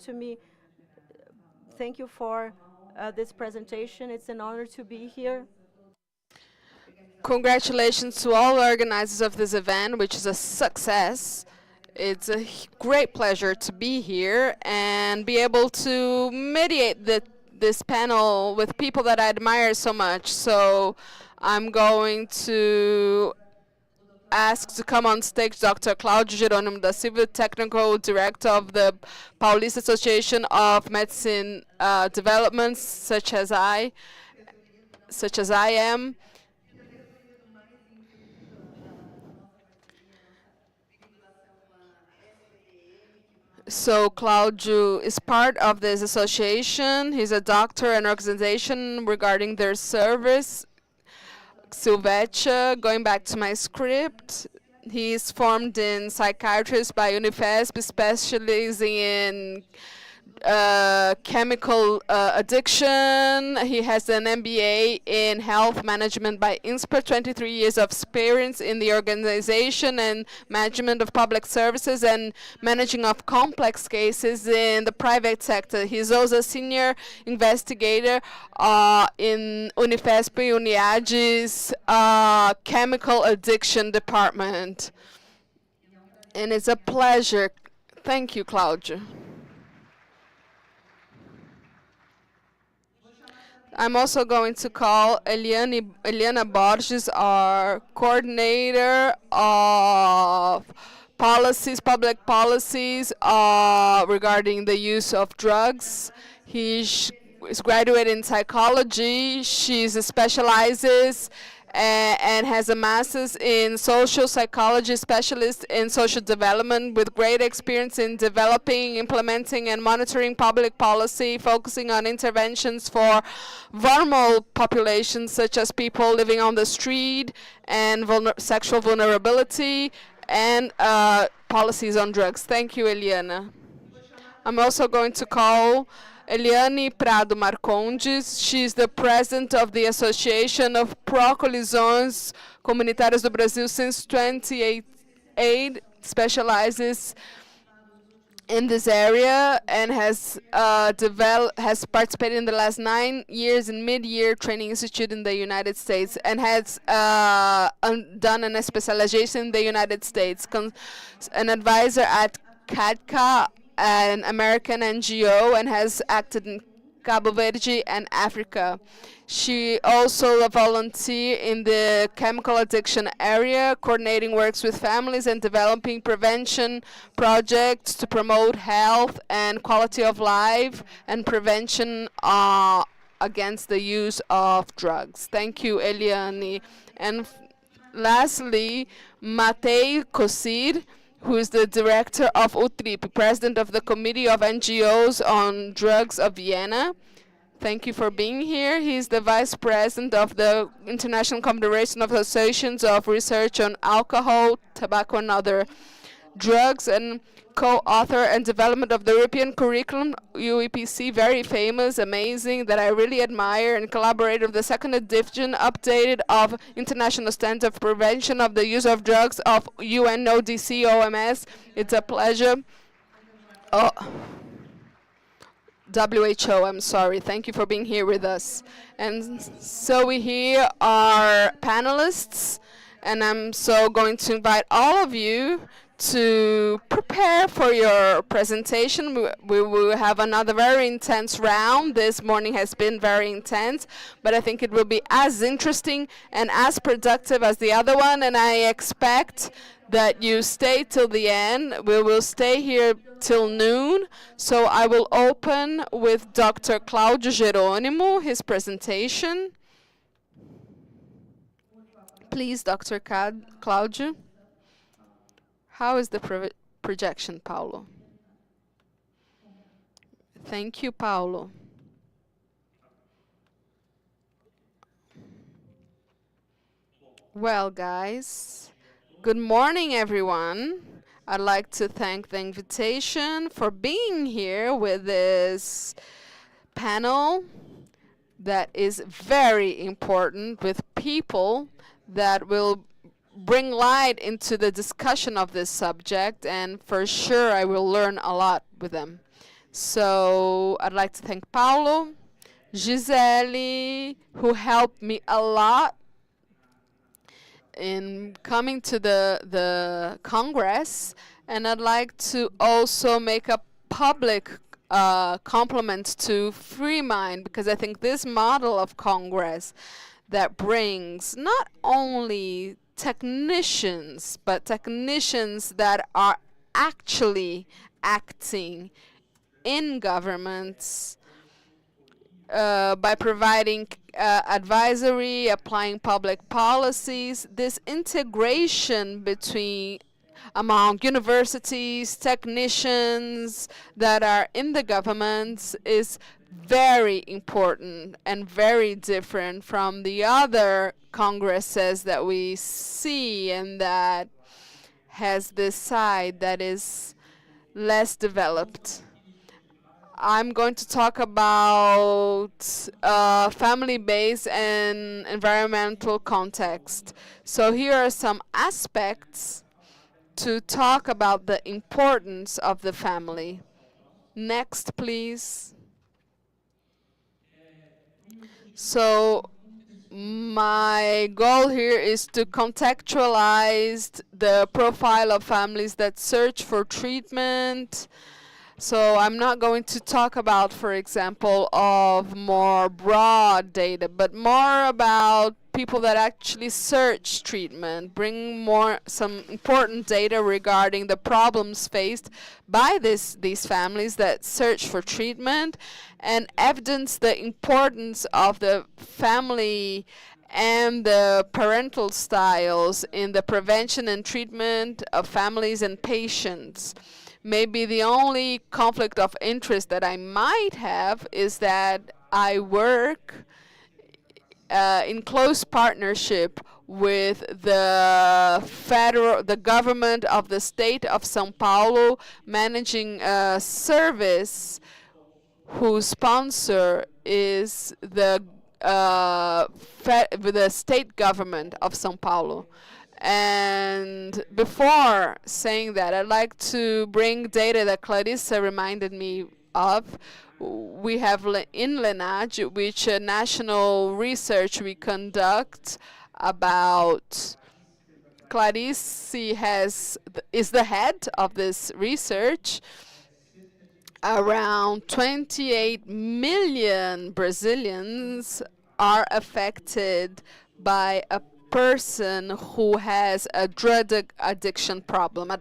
to me. Thank you for this presentation. It's an honor to be here. Congratulations to all organizers of this event, which is a success. It's a great pleasure to be here and be able to mediate this panel with people that I admire so much. So I'm going to ask to come on stage Dr. Claudio Jerônimo da Silva, Technical Director of the Paulista Association of Medicine Developments, such as I am. So Claudio is part of this association. He's a doctor and organization regarding their service. Silvetia, going back to my script, he is formed in psychiatrist by Unifesp, specializing in chemical addiction. He has an MBA in health management by INSPER, 23 years of experience in the organization and management of public services and managing of complex cases in the private sector. He's also a senior investigator in Unifesp Uniage's chemical addiction department. And it's a pleasure. Thank you, Claudio. I'm also going to call Eliana Borges, our coordinator of public policies regarding the use of drugs. Is graduate in psychology. She specializes and has a master's in social psychology, specialist in social development with great experience in developing, implementing, and monitoring public policy, focusing on interventions for vulnerable populations such as people living on the street and sexual vulnerability, and policies on drugs. Thank you, Eliana. I'm also going to call Eliane Prado Marcondes. She's the president of the Association of Pró-Colisões Comunitárias do Brasil since 2008, specializes in this area and has participated in the last 9 years in Mid-Year Training Institute in the United States and has done a specialization in the United States, an advisor at CADCA, an American NGO, and has acted in Cabo Verde and Africa. She also a volunteer in the chemical addiction area, coordinating works with families and developing prevention projects to promote health and quality of life and prevention against the use of drugs. Thank you, Eliane. And lastly, Matei Kosir, who is the director of UTRIP, president of the Committee of NGOs on Drugs of Vienna. Thank you for being here. He's the vice president of the International Confederation of Associations of Research on Alcohol, Tobacco, and Other Drugs, and co-author and development of the European Curriculum, UEPC, very famous, amazing, that I really admire, and collaborator of the second edition updated of International Standards of Prevention of the Use of Drugs of UNODC OMS. It's a pleasure. Oh, WHO, I'm sorry. Thank you for being here with us. And so we hear our panelists, and I'm so going to invite all of you to prepare for your presentation. We will have another very intense round. This morning has been very intense, but I think it will be as interesting and as productive as the other one, and I expect that you stay till the end. We will stay here till noon, so I will open with Dr. Claudio Jerônimo, his presentation. Please, Dr. Claudio. How is the projection, Paulo? Thank you, Paulo. Well, guys, good morning, everyone. I'd like to thank the invitation for being here with this panel that is very important with people that will bring light into the discussion of this subject, and for sure I will learn a lot with them. So I'd like to thank Paulo, Gisele, who helped me a lot in coming to the Congress, and I'd like to also make a public compliment to Freemind, because I think this model of Congress that brings not only technicians, but technicians that are actually acting in governments by providing advisory, applying public policies. This integration among universities, technicians that are in the governments is very important and very different from the other congresses that we see, and that has this side that is less developed. I'm going to talk about family-based and environmental context. So here are some aspects to talk about the importance of the family. Next, please. So my goal here is to contextualize the profile of families that search for treatment. So I'm not going to talk about, for example, of more broad data, but more about people that actually search treatment, bring some important data regarding the problems faced by these families that search for treatment, and evidence the importance of the family and the parental styles in the prevention and treatment of families and patients. Maybe the only conflict of interest that I might have is that I work in close partnership with the government of the state of São Paulo, managing a service whose sponsor is the state government of São Paulo. And before saying that, I'd like to bring data that Clarissa reminded me of. We have in LENAD, which national research we conduct about. Clarice is the head of this research. Around 28 million Brazilians are affected by a person who has a drug addiction problem.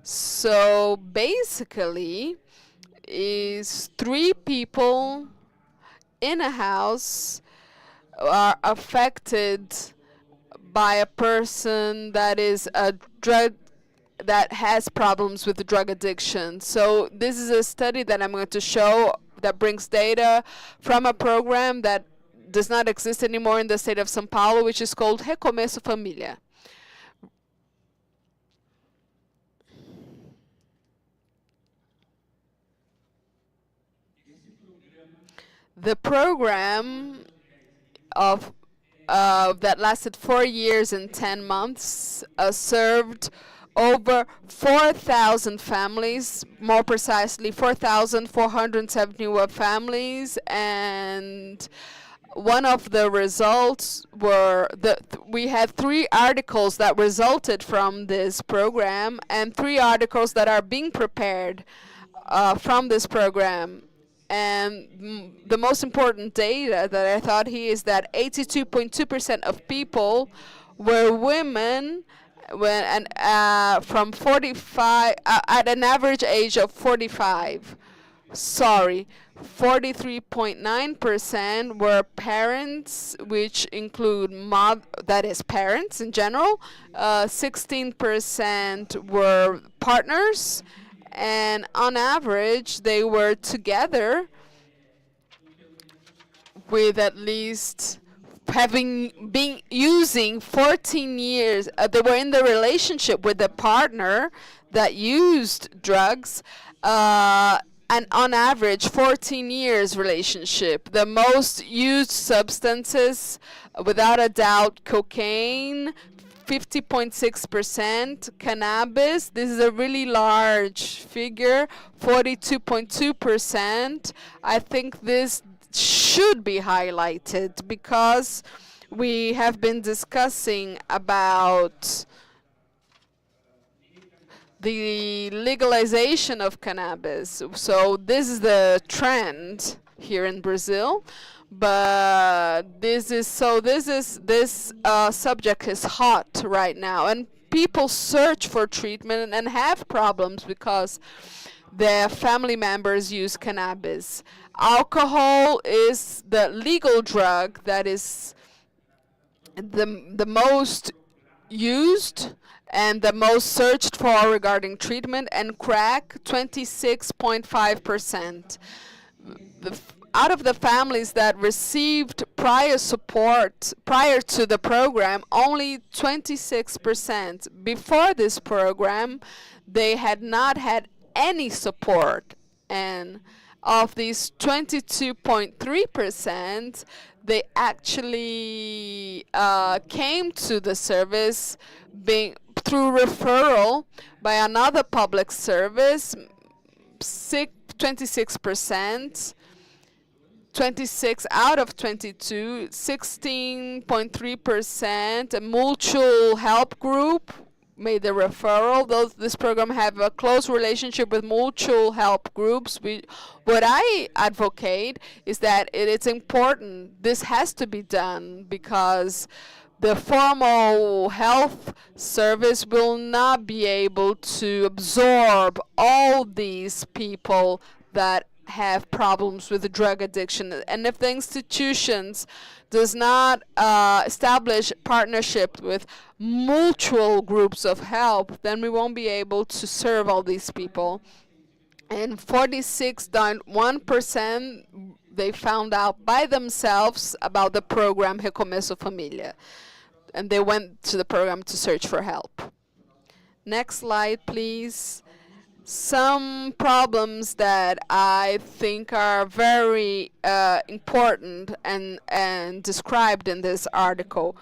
So basically, is 3 people in a house are affected by a person that is a drug that has problems with drug addiction. So this is a study that I'm going to show that brings data from a program that does not exist anymore in the state of São Paulo, which is called Recomeço Família. The program of that lasted 4 years and 10 months served over 4,000 families, more precisely 4,471 families, and one of the results were we had 3 articles that resulted from this program, and 3 articles that are being prepared from this program. And the most important data that I thought here is that 82.2% of people were women from 45 at an average age of 45. Sorry, 43.9% were parents, which include parents in general. 16% were partners, and on average they were together with at least having been using 14 years. They were in the relationship with a partner that used drugs, and on average 14 years relationship. The most used substances, without a doubt, cocaine, 50.6%. Cannabis, this is a really large figure, 42.2%. I think this should be highlighted because we have been discussing about the legalization of cannabis. So this is the trend here in Brazil, but this subject is hot right now, and people search for treatment and have problems because their family members use cannabis. Alcohol is the legal drug that is the most used and the most searched for regarding treatment, and crack 26.5%. Out of the families that received prior support prior to the program, only 26%. Before this program, they had not had any support, and of these 22.3%, they actually came to the service being through referral by another public service. 26%, 26 out of 22, 16.3%. A mutual help group made the referral. This program have a close relationship with mutual help groups. What I advocate is that it's important. This has to be done because the formal health service will not be able to absorb all these people that have problems with drug addiction. And if the institutions does not establish partnership with mutual groups of help, then we won't be able to serve all these people. And 46.1% they found out by themselves about the program Recomeço Família, and they went to the program to search for help. Next slide, please. Some problems that I think are very important and described in this article.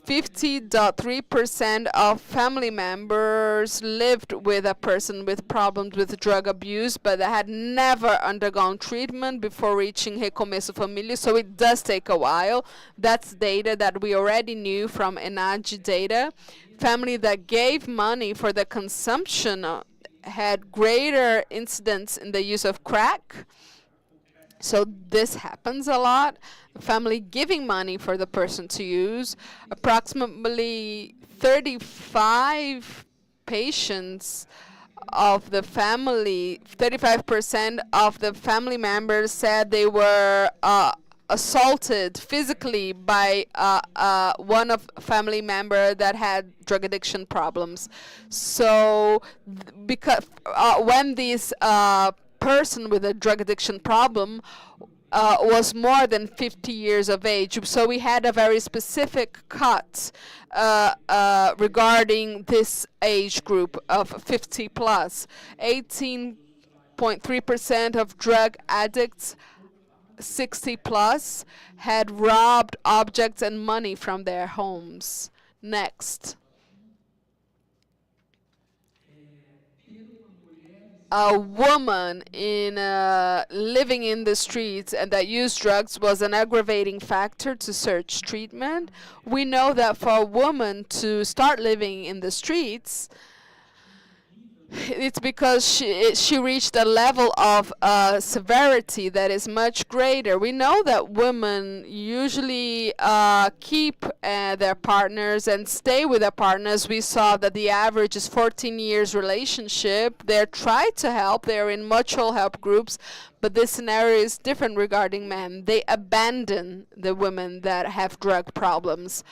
50.3% of family members lived with a person with problems with drug abuse, but they had never undergone treatment before reaching Recomeço Família, so it does take a while. That's data that we already knew from ENADE data. Family that gave money for the consumption had greater incidence in the use of crack. So this happens a lot. Family giving money for the person to use. Approximately 35 patients of the family, 35% of the family members said they were assaulted physically by one of family member that had drug addiction problems. So because when these person with a drug addiction problem was more than 50 years of age. So we had a very specific cut regarding this age group of 50 plus. 18.3% of drug addicts 60 plus had robbed objects and money from their homes. Next. A woman living in the streets and that used drugs was an aggravating factor to search treatment. We know that for a woman to start living in the streets, it's because she reached a level of severity that is much greater. We know that women usually keep their partners and stay with their partners. We saw that the average is 14 years relationship. They're trying to help. They're in mutual help groups. But this scenario is different regarding men. They abandon the women that have drug problems.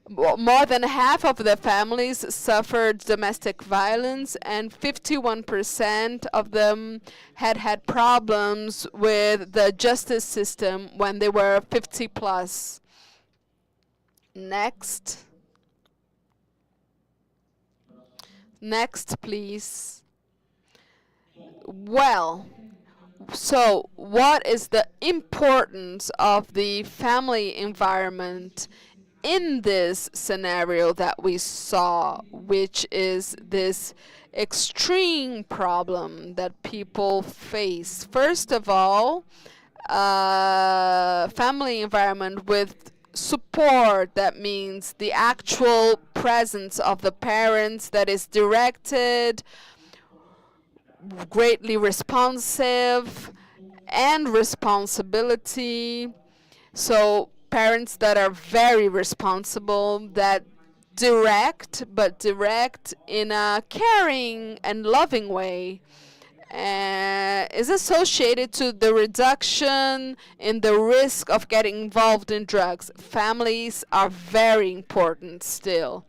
More than half of the families suffered domestic violence, and 51% of them had problems with the justice system when they were 50 plus. Next. Next, please. Well, so what is the importance of the family environment in this scenario that we saw, which is this extreme problem that people face. First of all, family environment with support, that means the actual presence of the parents that is directed, greatly responsive, and responsibility. So parents that are very responsible, that direct, but direct in a caring and loving way, is associated to the reduction in the risk of getting involved in drugs. Families are very important still.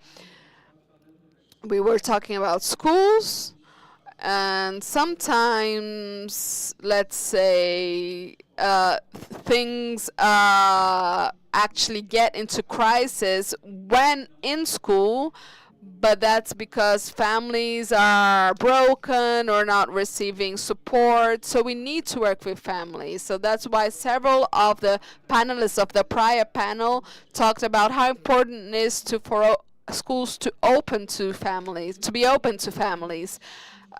We were talking about schools, and sometimes, let's say, things actually get into crisis when in school, but that's because families are broken or not receiving support. So we need to work with families. So that's why several of the panelists of the prior panel talked about how important it is for schools to open to families, to be open to families.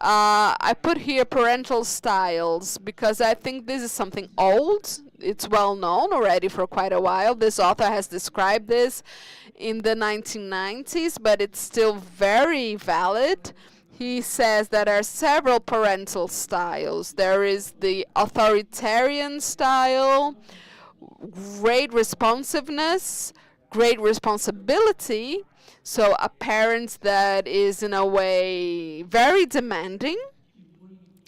I put here parental styles because I think this is something old. It's well known already for quite a while. This author has described this in the 1990s, but it's still very valid. He says that there are several parental styles. There is the authoritarian style, great responsiveness, great responsibility. So a parent that is in a way very demanding,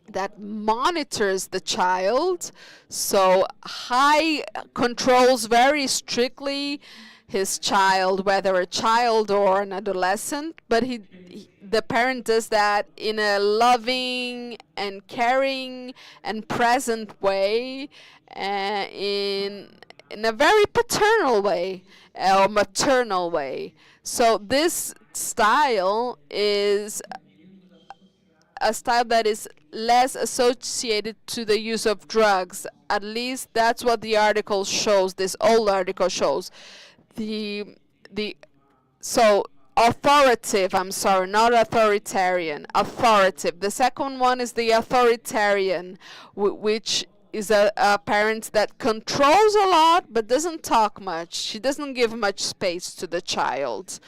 that monitors the child, so high controls very strictly his child, whether a child or an adolescent, but the parent does that in a loving and caring and present way, in a very paternal way or maternal way. So this style is a style that is less associated to the use of drugs. At least that's what the article shows. This old article shows. So authoritative, I'm sorry, not authoritarian, authoritative. The second one is the authoritarian, which is a parent that controls a lot but doesn't talk much. She doesn't give much space to the child.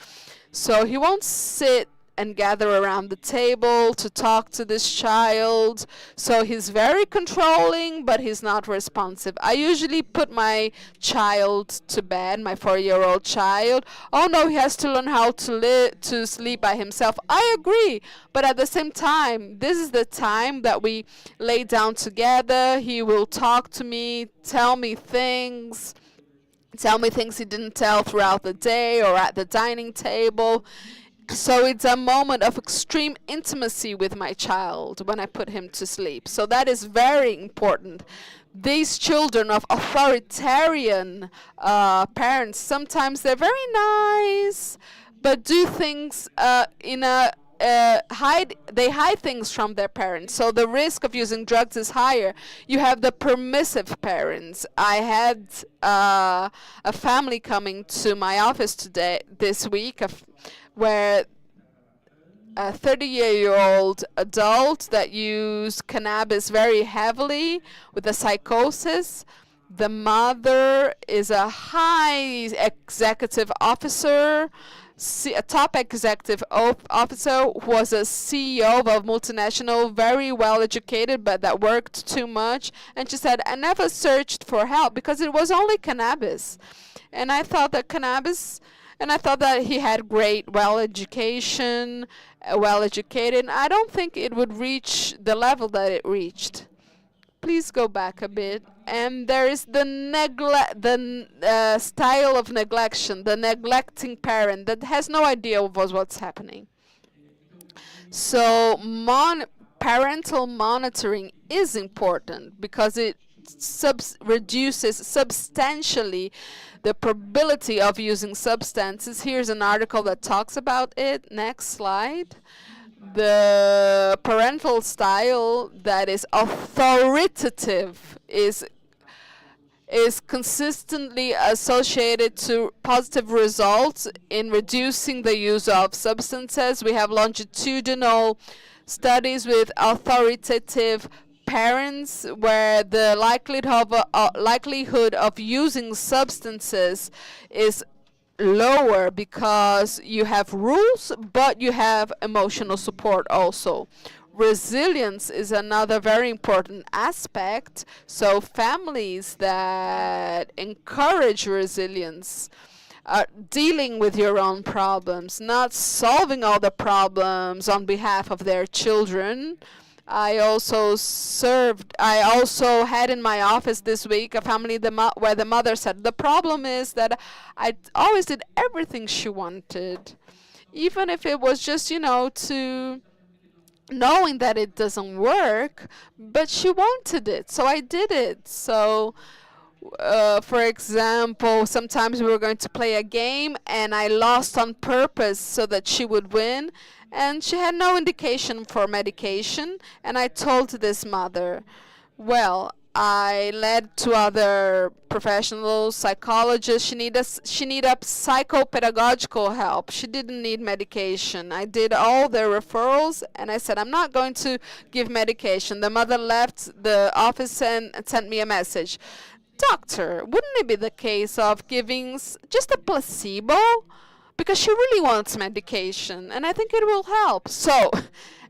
So he won't sit and gather around the table to talk to this child. So he's very controlling, but he's not responsive. I usually put my child to bed, my 4-year-old child. Oh no, he has to learn how to sleep by himself. I agree, but at the same time, this is the time that we lay down together. He will talk to me, tell me things he didn't tell throughout the day or at the dining table. So it's a moment of extreme intimacy with my child when I put him to sleep. So that is very important. These children of authoritarian parents, sometimes they're very nice, but do things in a they hide things from their parents, so the risk of using drugs is higher. You have the permissive parents. I had a family coming to my office this week, where a 30-year-old adult that used cannabis very heavily with a psychosis. The mother is a high executive officer, a top executive officer who was a CEO of a multinational, very well educated, but that worked too much. And she said, I never searched for help because it was only cannabis. And I thought that he had great, well educated. I don't think it would reach the level that it reached. Please go back a bit. And there is the style of neglection, the neglecting parent that has no idea of what's happening. So parental monitoring is important because it reduces substantially the probability of using substances. Here's an article that talks about it. Next slide. The parental style that is authoritative is is consistently associated to positive results in reducing the use of substances. We have longitudinal studies with authoritative parents where the likelihood of using substances is lower because you have rules, but you have emotional support also. Resilience is another very important aspect. So, families that encourage resilience, dealing with your own problems, not solving all the problems on behalf of their children. I also had in my office this week a family where the mother said, the problem is that I always did everything she wanted. Even if it was just, to knowing that it doesn't work, but she wanted it, so I did it. So for example, sometimes we were going to play a game and I lost on purpose so that she would win. And she had no indication for medication. And I told this mother, well, I led to other professionals, psychologists. She needed psychopedagogical help. She didn't need medication. I did all the referrals, and I said, I'm not going to give medication. The mother left the office and sent me a message. Doctor, wouldn't it be the case of giving just a placebo? Because she really wants medication, and I think it will help. So,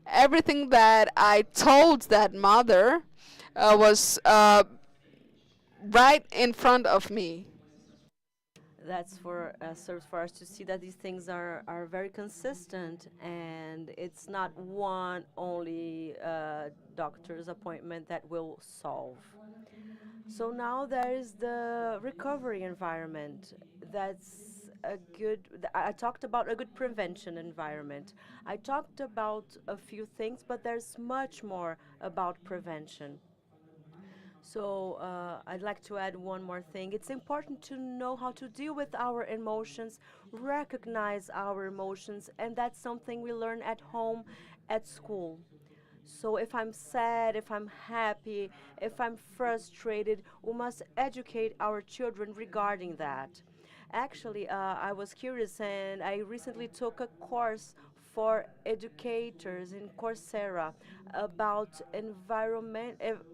everything that I told that mother was right in front of me. That's for serves for us to see that these things are very consistent, and it's not one only doctor's appointment that will solve. So now there is the recovery environment. That's a good. I talked about a good prevention environment. I talked about a few things, but there's much more about prevention. So I'd like to add one more thing. It's important to know how to deal with our emotions, recognize our emotions, and that's something we learn at home, at school. So if I'm sad, if I'm happy, if I'm frustrated, we must educate our children regarding that. Actually, I was curious and I recently took a course for educators in Coursera about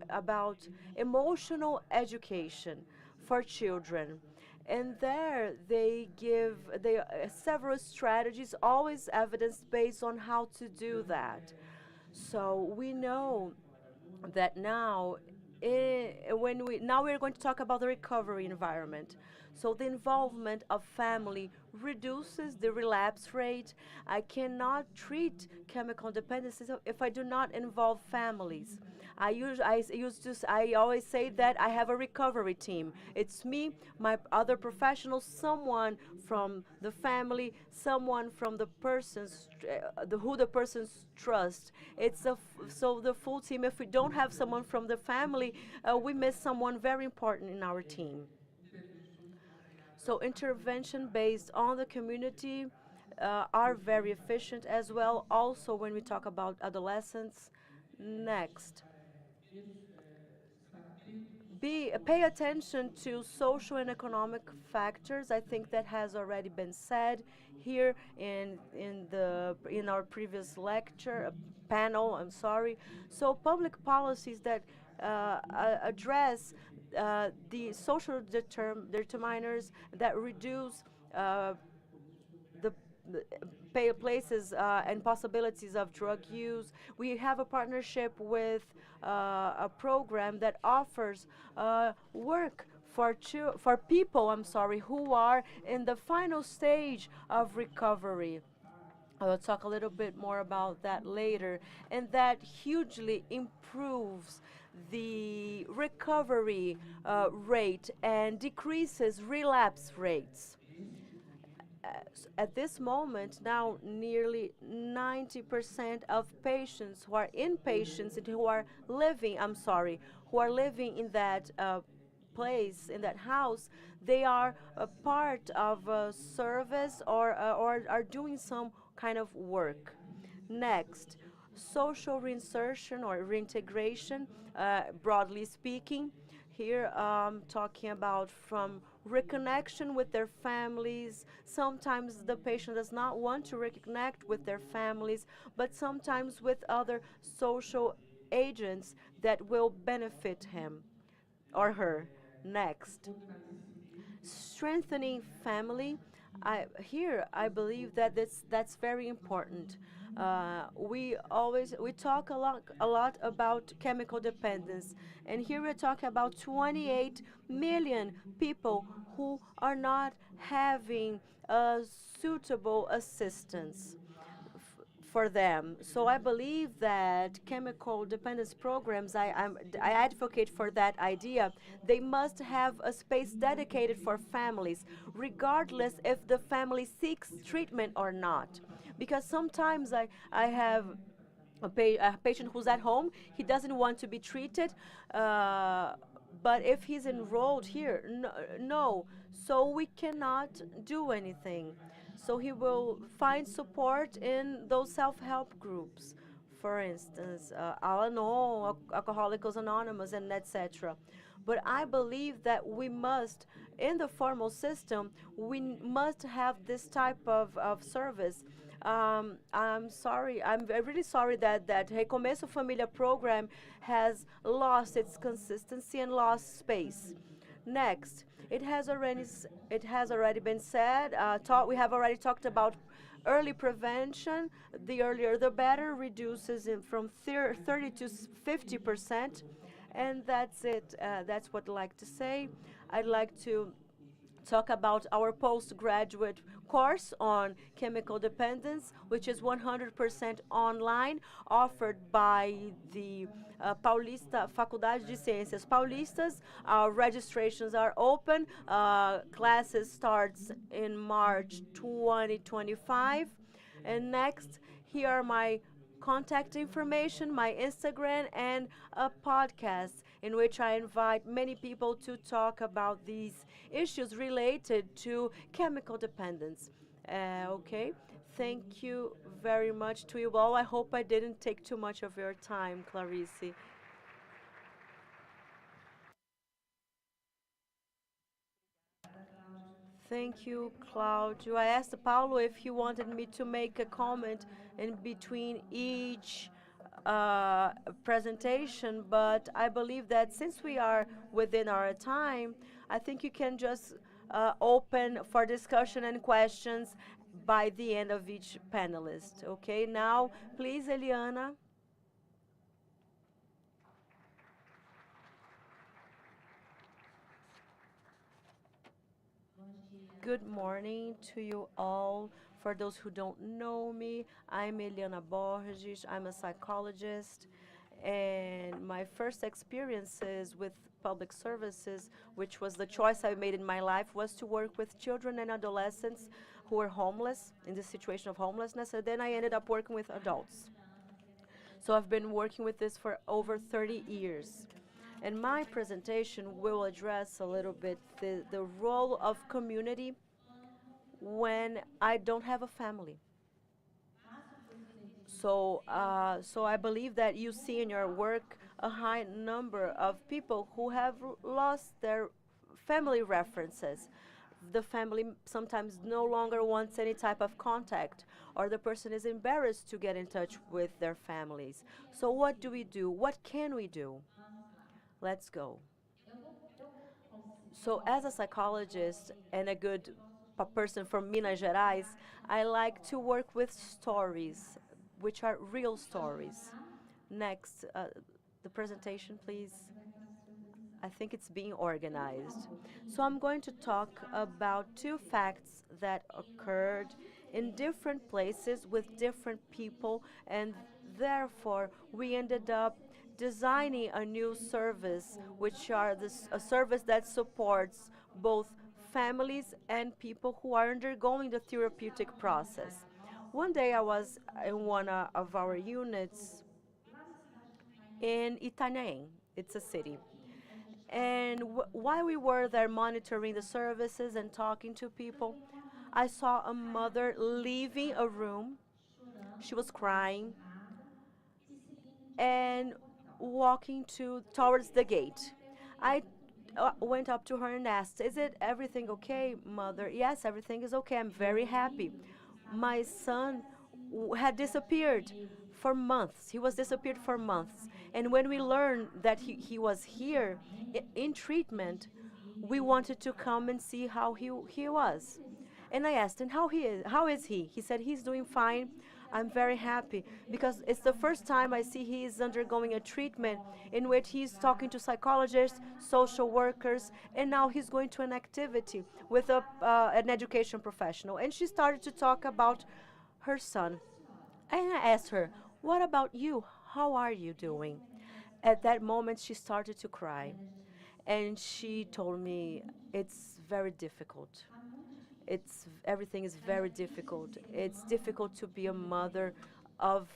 about emotional education for children. And there they give several strategies, always evidence based on how to do that. So we know that now when we now we're going to talk about the recovery environment. So the involvement of family reduces the relapse rate. I cannot treat chemical dependencies if I do not involve families. I always say that I have a recovery team. It's me, my other professionals, someone from the family, someone from the who the person's trust. So the full team. If we don't have someone from the family, we miss someone very important in our team. So intervention based on the community are very efficient as well. Also, when we talk about adolescents, next, pay attention to social and economic factors. I think that has already been said here in our previous lecture panel. I'm sorry. So public policies that address the social determiners that reduce uh, the places and possibilities of drug use. We have a partnership with a program that offers work for people, I'm sorry, who are in the final stage of recovery. I will talk a little bit more about that later. And that hugely improves the recovery rate and decreases relapse rates. At this moment, now nearly 90% of patients who are inpatients and who are living, I'm sorry, who are living in that place, in that house, they are a part of a service or are doing some kind of work. Next, social reinsertion or reintegration, broadly speaking. Here, talking about from reconnection with their families. Sometimes the patient does not want to reconnect with their families, but sometimes with other social agents that will benefit him or her. Next, strengthening family. I believe that that's very important. We talk a lot about chemical dependence, and here we're talking about 28 million people who are not having suitable assistance for them. So I believe that chemical dependence programs, I advocate for that idea. They must have a space dedicated for families, regardless if the family seeks treatment or not. Because sometimes I have a patient who's at home, he doesn't want to be treated, uh, but if he's enrolled here, no, no, so we cannot do anything. So he will find support in those self-help groups, for instance, Al-Anon, Alcoholics Anonymous, and etc. But I believe that we must, in the formal system, we must have this type of service. I'm sorry. I'm really sorry that Recomeço Família program has lost its consistency and lost space. Next, it has already been said. We have already talked about early prevention. The earlier the better, reduces in from 30 to 50%, and that's it. That's what I'd like to say. I'd like to talk about our postgraduate course on chemical dependence, which is 100% online, offered by the Paulista Faculdade de Ciências Paulistas. Our registrations are open. Classes starts in March 2025. And next, here are my contact information, my Instagram, and a podcast in which I invite many people to talk about these issues related to chemical dependence. Okay, thank you very much to you all. I hope I didn't take too much of your time, Clarice. Thank you, Claudio. I asked Paulo if he wanted me to make a comment in between each presentation, but I believe that since we are within our time, I think you can just open for discussion and questions by the end of each panelist. Okay, now, please, Eliana. Good morning to you all. For those who don't know me, I'm Eliana Borges. I'm a psychologist, and my first experiences with public services, which was the choice I made in my life, was to work with children and adolescents who were homeless, in the situation of homelessness, and then I ended up working with adults. So I've been working with this for over 30 years. And my presentation will address a little bit the role of community when I don't have a family. So I believe that you see in your work a high number of people who have lost their family references. The family sometimes no longer wants any type of contact, or the person is embarrassed to get in touch with their families. So, what do we do? What can we do? Let's go. So, as a psychologist and a good person from Minas Gerais, I like to work with stories, which are real stories. Next, the presentation, please. I think it's being organized. So I'm going to talk about two facts that occurred in different places with different people, and therefore we ended up designing a new service, which are a service that supports both families and people who are undergoing the therapeutic process. One day I was in one of our units in Itanhaém. It's a city. And while we were there monitoring the services and talking to people, I saw a mother leaving a room. She was crying and walking towards the gate. I went up to her and asked, "Is it everything okay, mother?" "Yes, everything is okay. I'm very happy. My son had disappeared for months. He was disappeared for months. And when we learned that he was here in treatment, we wanted to come and see how he was." And I asked him how is he? He said he's doing fine. I'm very happy because it's the first time I see he is undergoing a treatment in which he's talking to psychologists, social workers, and now he's going to an activity with an education professional. And she started to talk about her son. And I asked her, "What about you? How are you doing?" At that moment, she started to cry. And she told me, "It's very difficult. Everything is very difficult. It's difficult to be a mother of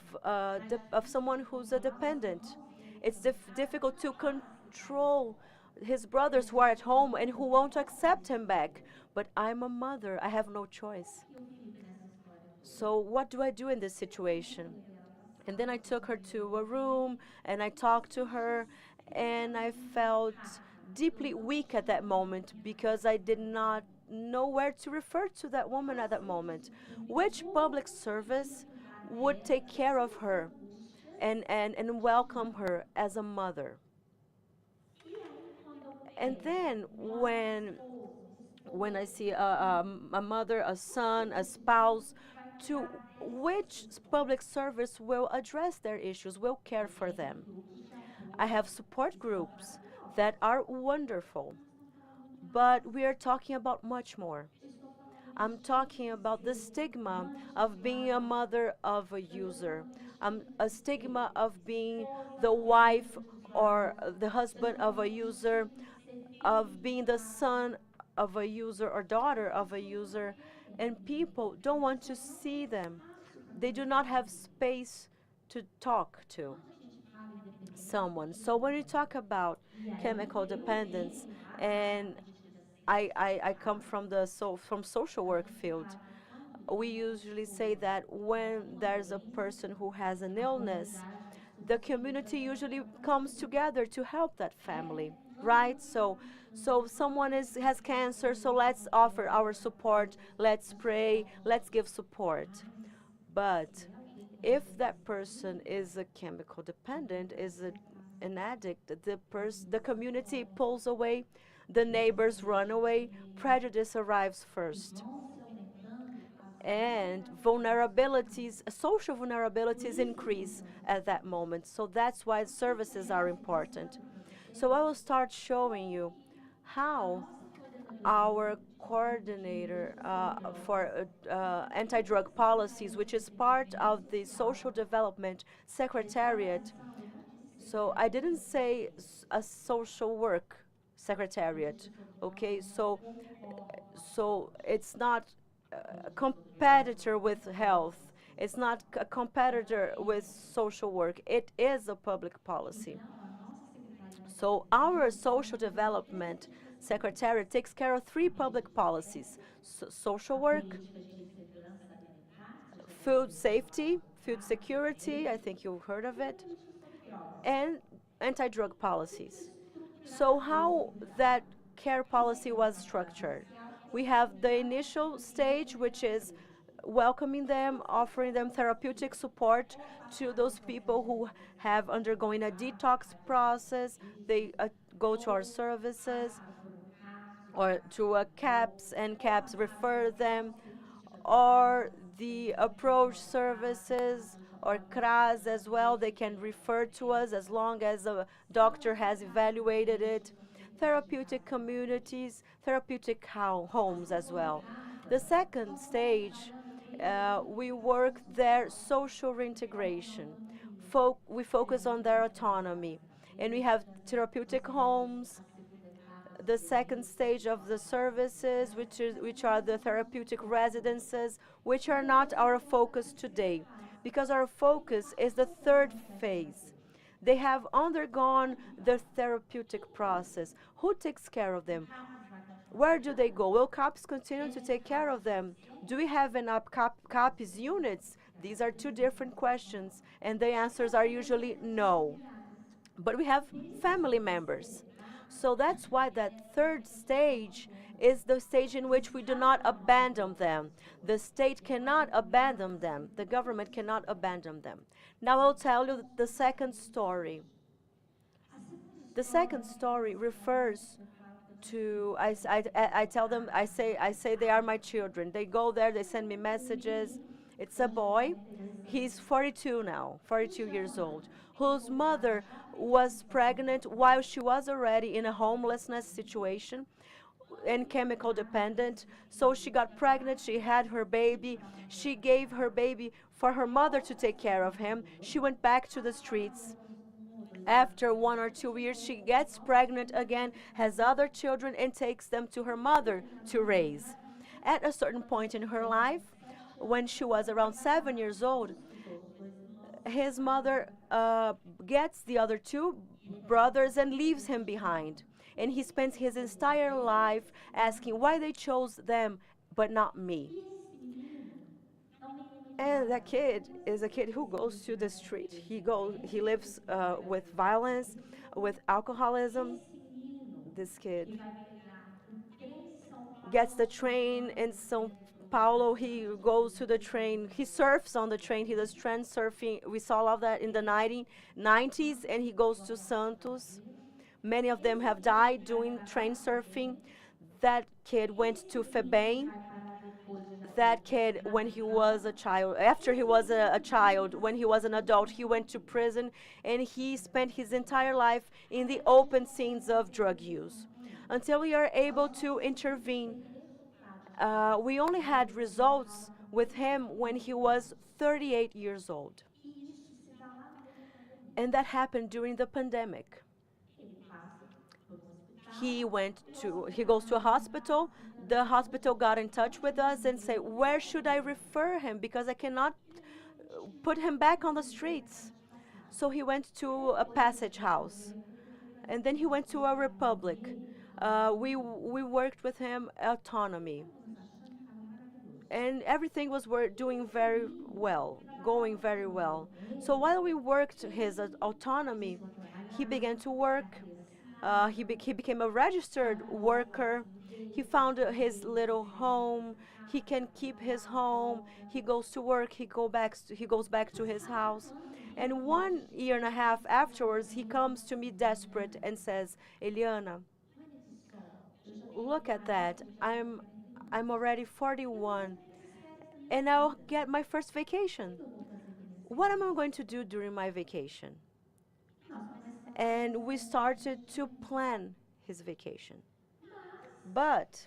someone who's a dependent. It's difficult to control his brothers who are at home and who won't accept him back. But I'm a mother. I have no choice. So what do I do in this situation?" And then I took her to a room and I talked to her, and I felt deeply weak at that moment because I did not know where to refer to that woman at that moment. Which public service would take care of her and welcome her as a mother? And then when I see a mother, a son, a spouse, to which public service will address their issues, will care for them? I have support groups that are wonderful, but we are talking about much more. I'm talking about the stigma of being a mother of a user, a stigma of being the wife or the husband of a user, of being the son of a user or daughter of a user, and people don't want to see them. They do not have space to talk to someone. So when we talk about chemical dependence, and I come from from social work field, we usually say that when there's a person who has an illness, the community usually comes together to help that family, right? So someone has cancer, so let's offer our support, let's pray, let's give support. But if that person is a chemical dependent, an addict, the community pulls away, the neighbors run away, prejudice arrives first, and vulnerabilities, social vulnerabilities increase at that moment. So that's why services are important. So I will start showing you how our coordinator for anti-drug policies, which is part of the social development secretariat. So I didn't say a social work secretariat, okay? So it's not a competitor with health. It's not a competitor with social work. It is a public policy. So our social development secretariat takes care of three public policies: social work, food safety, food security, I think you've heard of it, and anti-drug policies. So how that care policy was structured? We have the initial stage, which is welcoming them, offering them therapeutic support to those people who have undergone a detox process. They go to our services or to a CAPS, and CAPS refer them, or the approach services or CRAS as well. They can refer to us as long as a doctor has evaluated it. Therapeutic communities, therapeutic homes as well. The second stage, we work their social reintegration. We focus on their autonomy. And we have therapeutic homes, the second stage of the services, which are the therapeutic residences, which are not our focus today, because our focus is the third phase. They have undergone the therapeutic process. Who takes care of them? Where do they go? Will CAPS continue to take care of them? Do we have enough CAPS units? These are two different questions, and the answers are usually no. But we have family members. So that's why that third stage is the stage in which we do not abandon them. The state cannot abandon them. The government cannot abandon them. Now I'll tell you the second story. The second story refers to I tell them I say they are my children. They go there, they send me messages. It's a boy. He's 42 now, 42 years old, whose mother was pregnant while she was already in a homelessness situation and chemical dependent. So she got pregnant, she had her baby, she gave her baby for her mother to take care of him. She went back to the streets. After 1 or 2 years, she gets pregnant again, has other children, and takes them to her mother to raise. At a certain point in her life, when she was around 7 years old, his mother gets the other two brothers and leaves him behind. And he spends his entire life asking why they chose them but not me. And that kid is a kid who goes to the street. He lives with violence, with alcoholism. This kid gets the train in São Paulo. He goes to the train. He surfs on the train. He does trend surfing. We saw all of that in the 90s, and he goes to Santos. Many of them have died doing train surfing. That kid went to FEBEM. That kid, when he was a child, after he was a child, when he was an adult, he went to prison, and he spent his entire life in the open scenes of drug use until we are able to intervene. We only had results with him when he was 38 years old. And that happened during the pandemic. He goes to a hospital. The hospital got in touch with us and said, where should I refer him, because I cannot put him back on the streets. So he went to a passage house, and then he went to a republic. We worked with him autonomy, and everything was doing very well, going very well. So while we worked his autonomy, he began to work. He became a registered worker. He found his little home. He can keep his home. He goes to work. He goes back to his house. And 1 year and a half afterwards, he comes to me desperate and says, Eliana, look at that. I'm already 41, and I'll get my first vacation. What am I going to do during my vacation? And we started to plan his vacation. But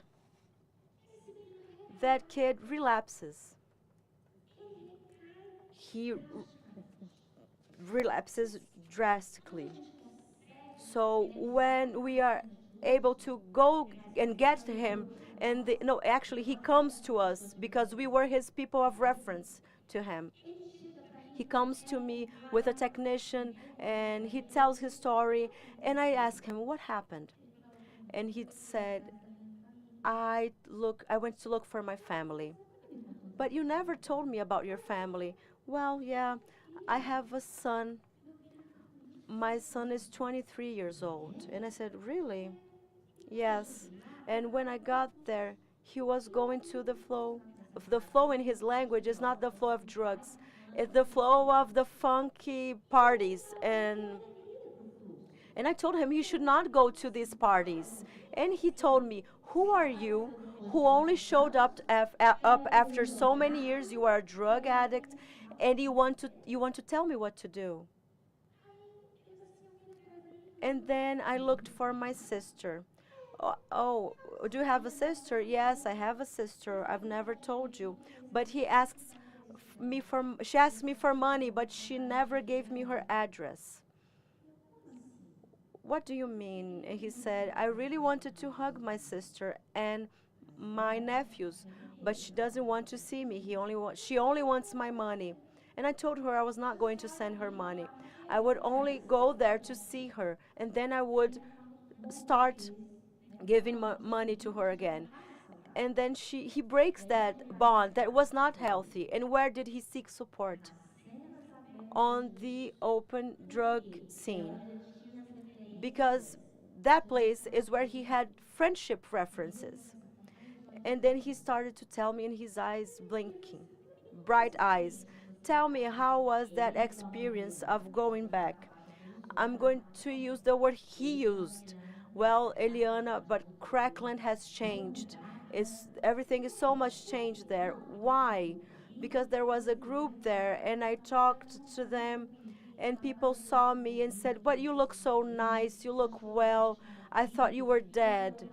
that kid relapses. He relapses drastically. So when we are able to go and get to him, and no, actually, he comes to us because we were his people of reference to him. He comes to me with a technician and he tells his story, and I ask him what happened. And he said, I went to look for my family. But you never told me about your family. Well, yeah, I have a son. My son is 23 years old. And I said, really? Yes. And when I got there, he was going to the flow. The flow in his language is not the flow of drugs. It's the flow of the funky parties. And I told him he should not go to these parties. And he told me, who are you who only showed up after so many years? You are a drug addict, and you want to tell me what to do. And then I looked for my sister. Oh, do you have a sister? Yes, I have a sister. I've never told you. But she asked me for money, but she never gave me her address. What do you mean? And he said, I really wanted to hug my sister and my nephews, but she doesn't want to see me. She only wants my money. And I told her I was not going to send her money. I would only go there to see her, and then I would start giving money to her again. And then he breaks that bond that was not healthy. And where did he seek support? On the open drug scene, because that place is where he had friendship references. And then he started to tell me, in his eyes blinking, bright eyes, tell me, how was that experience of going back? I'm going to use the word he used. Well, Eliana, but Crackland has changed. Everything is so much changed there. Why? Because there was a group there, and I talked to them, and people saw me and said, "But you look so nice. You look well. I thought you were dead."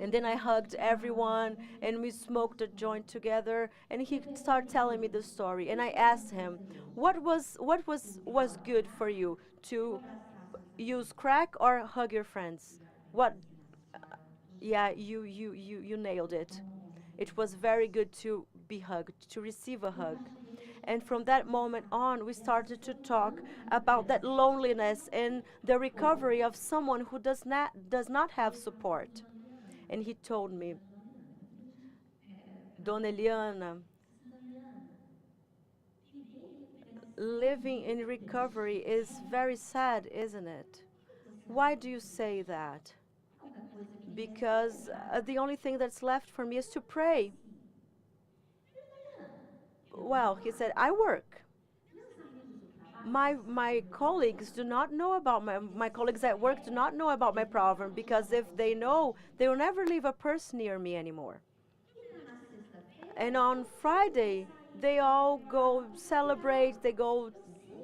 And then I hugged everyone and we smoked a joint together, and he started telling me the story, and I asked him, what was good for you, to use crack or hug your friends? What? Yeah, you nailed it. It was very good to be hugged, to receive a hug. And from that moment on, we started to talk about that loneliness and the recovery of someone who does not have support. And he told me, Dona Eliana, living in recovery is very sad, isn't it? Why do you say that? Because the only thing that's left for me is to pray. Well, he said, I work. My colleagues do not know about my colleagues at work do not know about my problem, because if they know, they will never leave a purse near me anymore. And on Friday, they all go celebrate, they go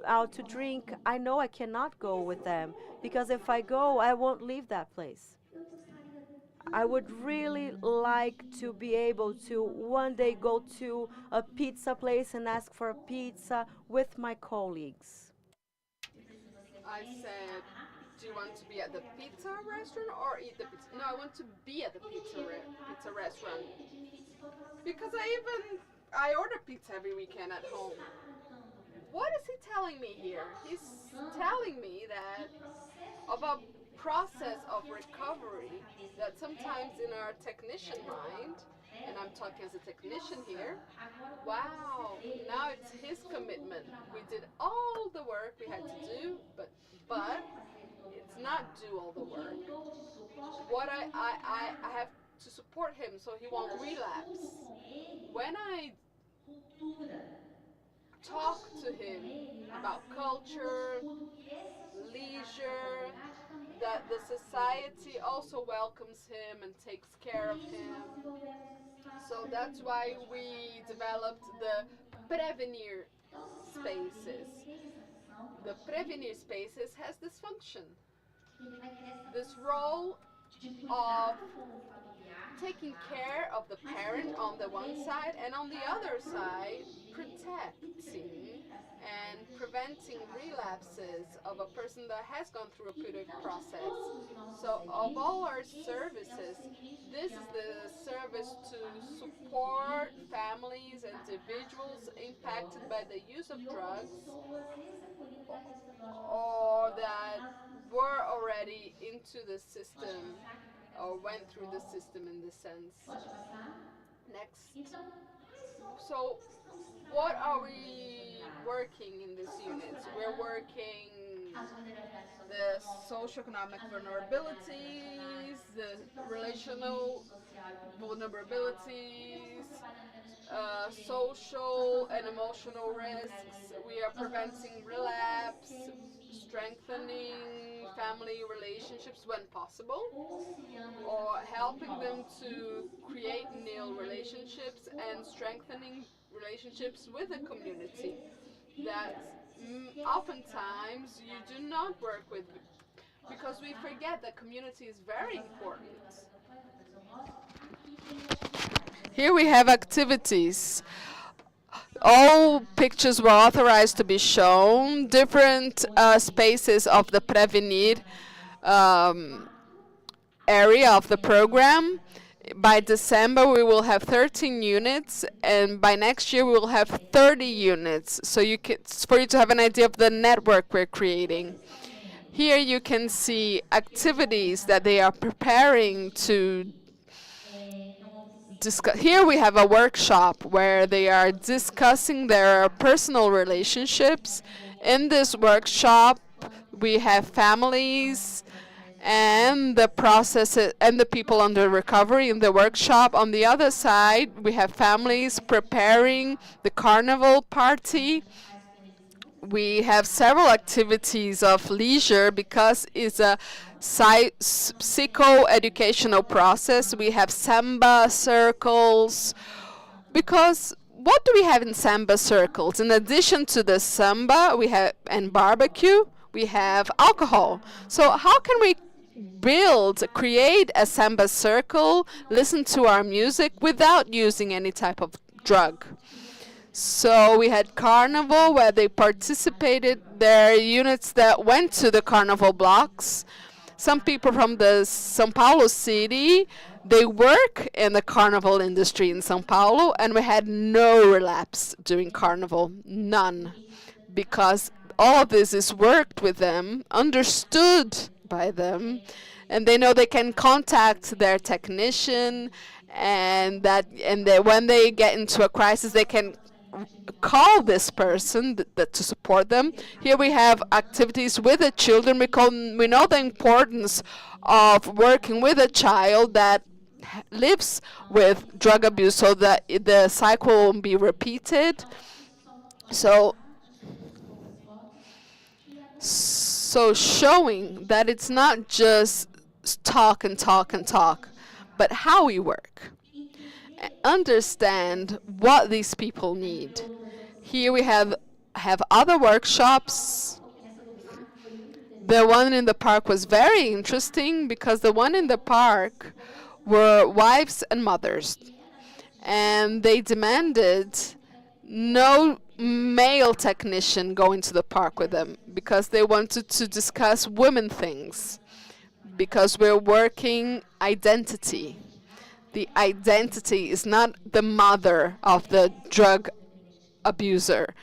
out to drink. I know I cannot go with them, because if I go, I won't leave that place. I would really like to be able to one day go to a pizza place and ask for a pizza with my colleagues. I said, do you want to be at the pizza restaurant or eat the pizza? No, I want to be at the pizza restaurant because I order pizza every weekend at home. What is he telling me here? He's telling me that of a process of recovery that sometimes in our technician mind, and I'm talking as a technician here, wow, now it's his commitment. We did all the work we had to do, but it's not do all the work. What I have to support him so he won't relapse. When I talk to him about culture, leisure, that the society also welcomes him and takes care of him. So that's why we developed the prevenir spaces. The prevenir spaces has this function, this role of taking care of the parent on the one side, and on the other side protecting and preventing relapses of a person that has gone through a purific process. So of all our services, this is the service to support families and individuals impacted by the use of drugs or that were already into the system or went through the system in this sense. Next. So, what are we working in this unit? We're working the socioeconomic vulnerabilities, the relational vulnerabilities, social and emotional risks. We are preventing relapse, strengthening family relationships when possible, or helping them to create new relationships and strengthening relationships with the community that oftentimes you do not work with because we forget that community is very important. Here we have activities. All pictures were authorized to be shown. Different spaces of the Prevenir um, area of the program. By December, we will have 13 units, and by next year, we will have 30 units. So for you to have an idea of the network we're creating. Here you can see activities that they are preparing to discuss. Here we have a workshop where they are discussing their personal relationships. In this workshop, we have families and the process and the people under recovery in the workshop. On the other side, we have families preparing the carnival party. We have several activities of leisure because it's a psycho-educational process. We have samba circles, because what do we have in samba circles? In addition to the samba, we have and barbecue, we have alcohol. So how can we create a samba circle, listen to our music without using any type of drug? So we had carnival where they participated. There are units that went to the carnival blocks. Some people from the São Paulo city, they work in the carnival industry in São Paulo, and we had no relapse during carnival, none, because all of this is worked with them, understood by them, and they know they can contact their technician, and that when they get into a crisis, they can call this person to support them. Here we have activities with the children. We know the importance of working with a child that lives with drug abuse so that the cycle won't be repeated. So, so showing that it's not just talk and talk and talk, but how we work. Understand what these people need. Here we have other workshops. The one in the park was very interesting because the one in the park were wives and mothers, and they demanded no male technician going to the park with them because they wanted to discuss women things, because we're working identity. The identity is not the mother of the drug abuser,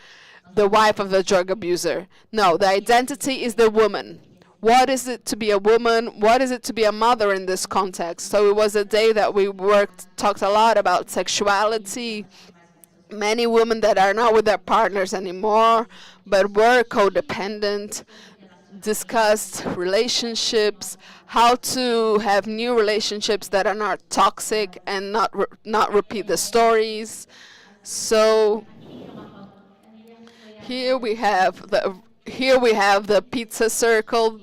the wife of the drug abuser. No, the identity is the woman. What is it to be a woman? What is it to be a mother in this context? So it was a day that we talked a lot about sexuality. Many women that are not with their partners anymore, but were codependent, discussed relationships, how to have new relationships that are not toxic and not repeat the stories. So here we have the pizza circle,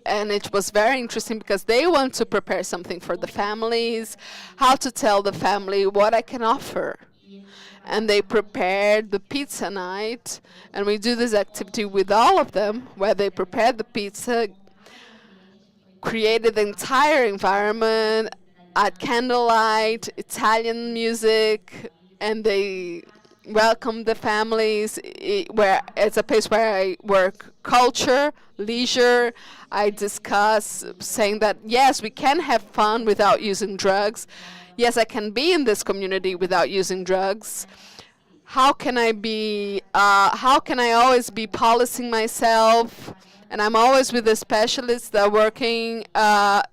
and it was very interesting because they want to prepare something for the families, how to tell the family what I can offer. And they prepared the pizza night, and we do this activity with all of them where they prepared the pizza, created the entire environment at candlelight, Italian music, and they welcomed the families. Where it's a place where I work culture, leisure. I discuss saying that yes, we can have fun without using drugs. Yes, I can be in this community without using drugs. How can I always be policing myself? And I'm always with the specialists that are working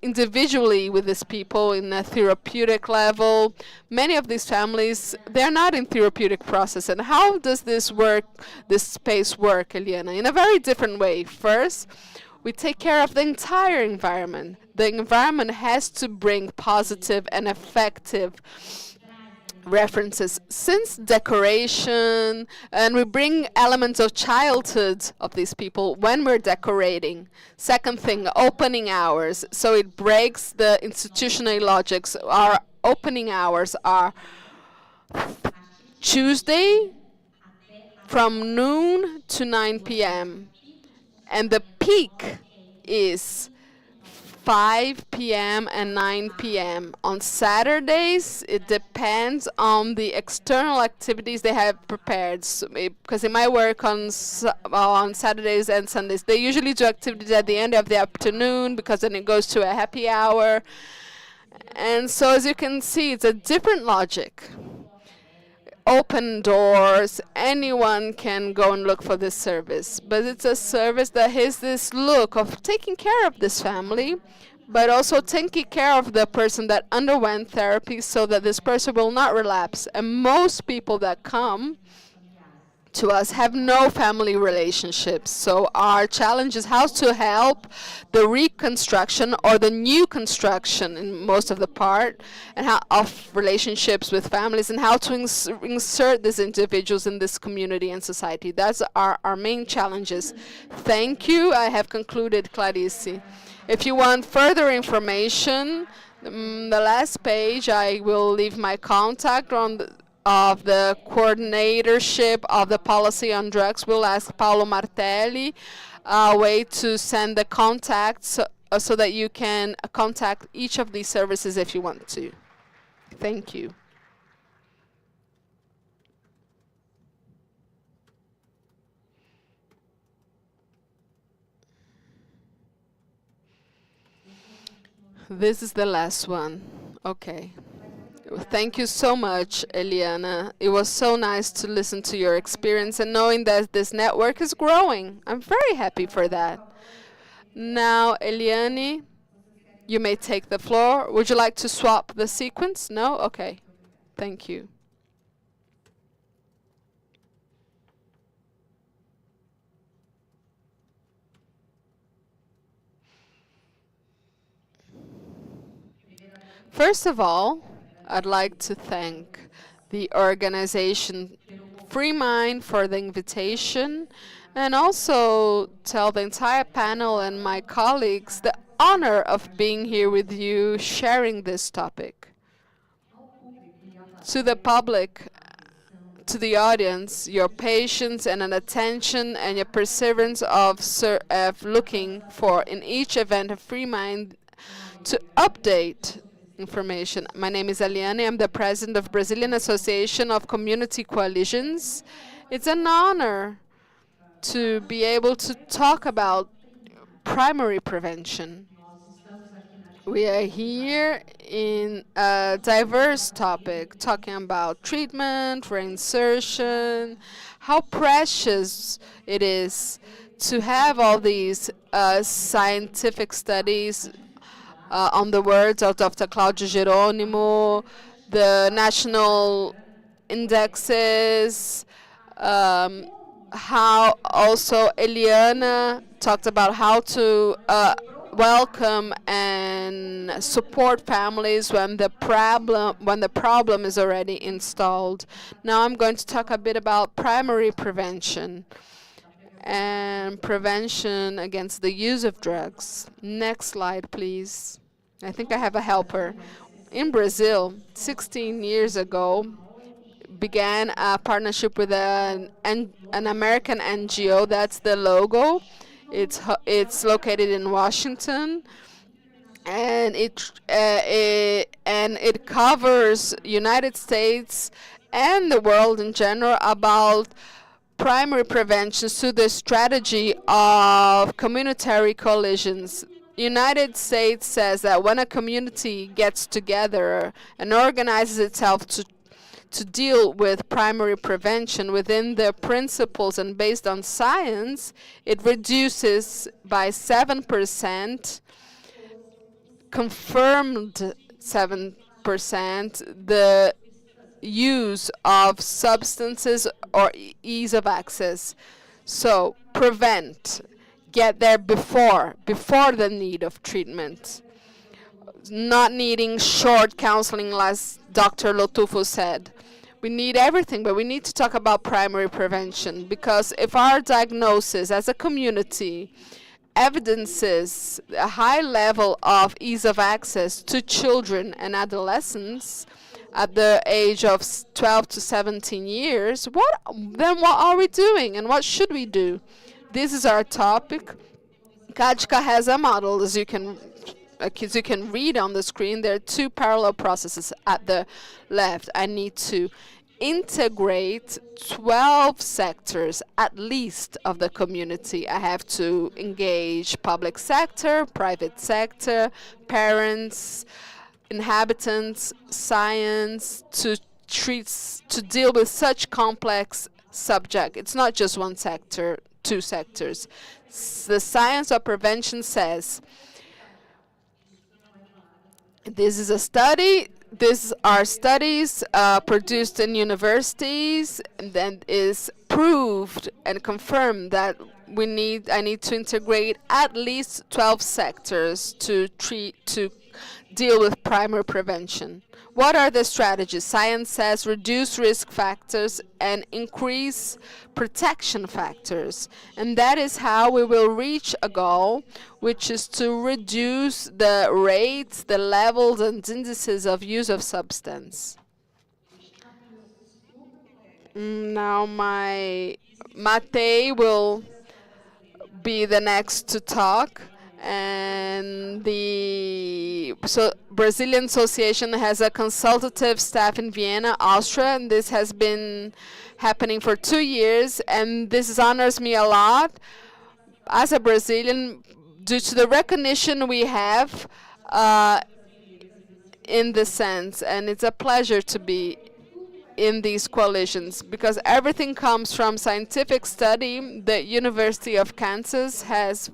individually with these people in a therapeutic level. Many of these families, they're not in therapeutic process. And how does this space work, Eliana? In a very different way. First, we take care of the entire environment. The environment has to bring positive and effective references since decoration, and we bring elements of childhood of these people when we're decorating. Second thing, opening hours. So it breaks the institutional logics. Our opening hours are Tuesday from noon to 9 p.m. and the peak is 5 p.m. and 9 p.m. On Saturdays, it depends on the external activities they have prepared. So, because in my work on Saturdays and Sundays, they usually do activities at the end of the afternoon because then it goes to a happy hour. And so as you can see, it's a different logic. Open doors, anyone can go and look for this service. But it's a service that has this look of taking care of this family, but also taking care of the person that underwent therapy so that this person will not relapse. And most people that come to us have no family relationships. So our challenge is how to help the reconstruction or the new construction in most of the part and how of relationships with families and how to insert these individuals in this community and society. That's our main challenges. Thank you. I have concluded, Clarice. If you want further information, the last page, I will leave my contact on of the coordinatorship of the policy on drugs. We'll ask Paolo Martelli a way to send the contacts so that you can contact each of these services if you want to. Thank you. This is the last one. Okay. Thank you so much, Eliana. It was so nice to listen to your experience and knowing that this network is growing. I'm very happy for that. Now, Eliane, you may take the floor. Would you like to swap the sequence? No? Okay. Thank you. First of all, I'd like to thank the organization Freemind for the invitation and also tell the entire panel and my colleagues the honor of being here with you sharing this topic. To the public, to the audience, your patience and an attention and your perseverance of looking for in each event of Freemind to update information. My name is Eliane. I'm the president of Brazilian Association of Community Coalitions. It's an honor to be able to talk about primary prevention. We are here in a diverse topic, talking about treatment, reinsertion, how precious it is to have all these scientific studies on the words of Dr. Claudio Geronimo, the national indexes, how also Eliana talked about how to welcome and support families when the problem is already installed. Now I'm going to talk a bit about primary prevention and prevention against the use of drugs. Next slide, please. I think I have a helper. In Brazil, 16 years ago, began a partnership with an American NGO. That's the logo. It's located in Washington, and it covers United States and the world in general about primary prevention through the strategy of communitary coalitions. United States says that when a community gets together and organizes itself to deal with primary prevention within the principles and based on science, it reduces by 7%, confirmed 7%, the use of substances or ease of access. So prevent, get there before the need of treatment. Not needing short counseling, as Dr. Lotufo said. We need everything, but we need to talk about primary prevention, because if our diagnosis as a community evidences a high level of ease of access to children and adolescents at the age of 12 to 17 years, what are we doing and what should we do? This is our topic. Kajka has a model, as you can read on the screen. There are two parallel processes at the left. I need to integrate 12 sectors at least of the community. I have to engage public sector, private sector, parents, inhabitants, science, to deal with such complex subject. It's not just one sector, two sectors. The science of prevention says, this is a study, these are studies produced in universities, and then is proved and confirmed that I need to integrate at least 12 sectors to deal with primary prevention. What are the strategies? Science says reduce risk factors and increase protection factors. And that is how we will reach a goal, which is to reduce the rates, the levels, and indices of use of substance. Now my Mate will be the next to talk. And the Brazilian Association has a consultative staff in Vienna, Austria, and this has been happening for 2 years. And this honors me a lot as a Brazilian due to the recognition we have in this sense. And it's a pleasure to be in these coalitions because everything comes from scientific study. The University of Kansas has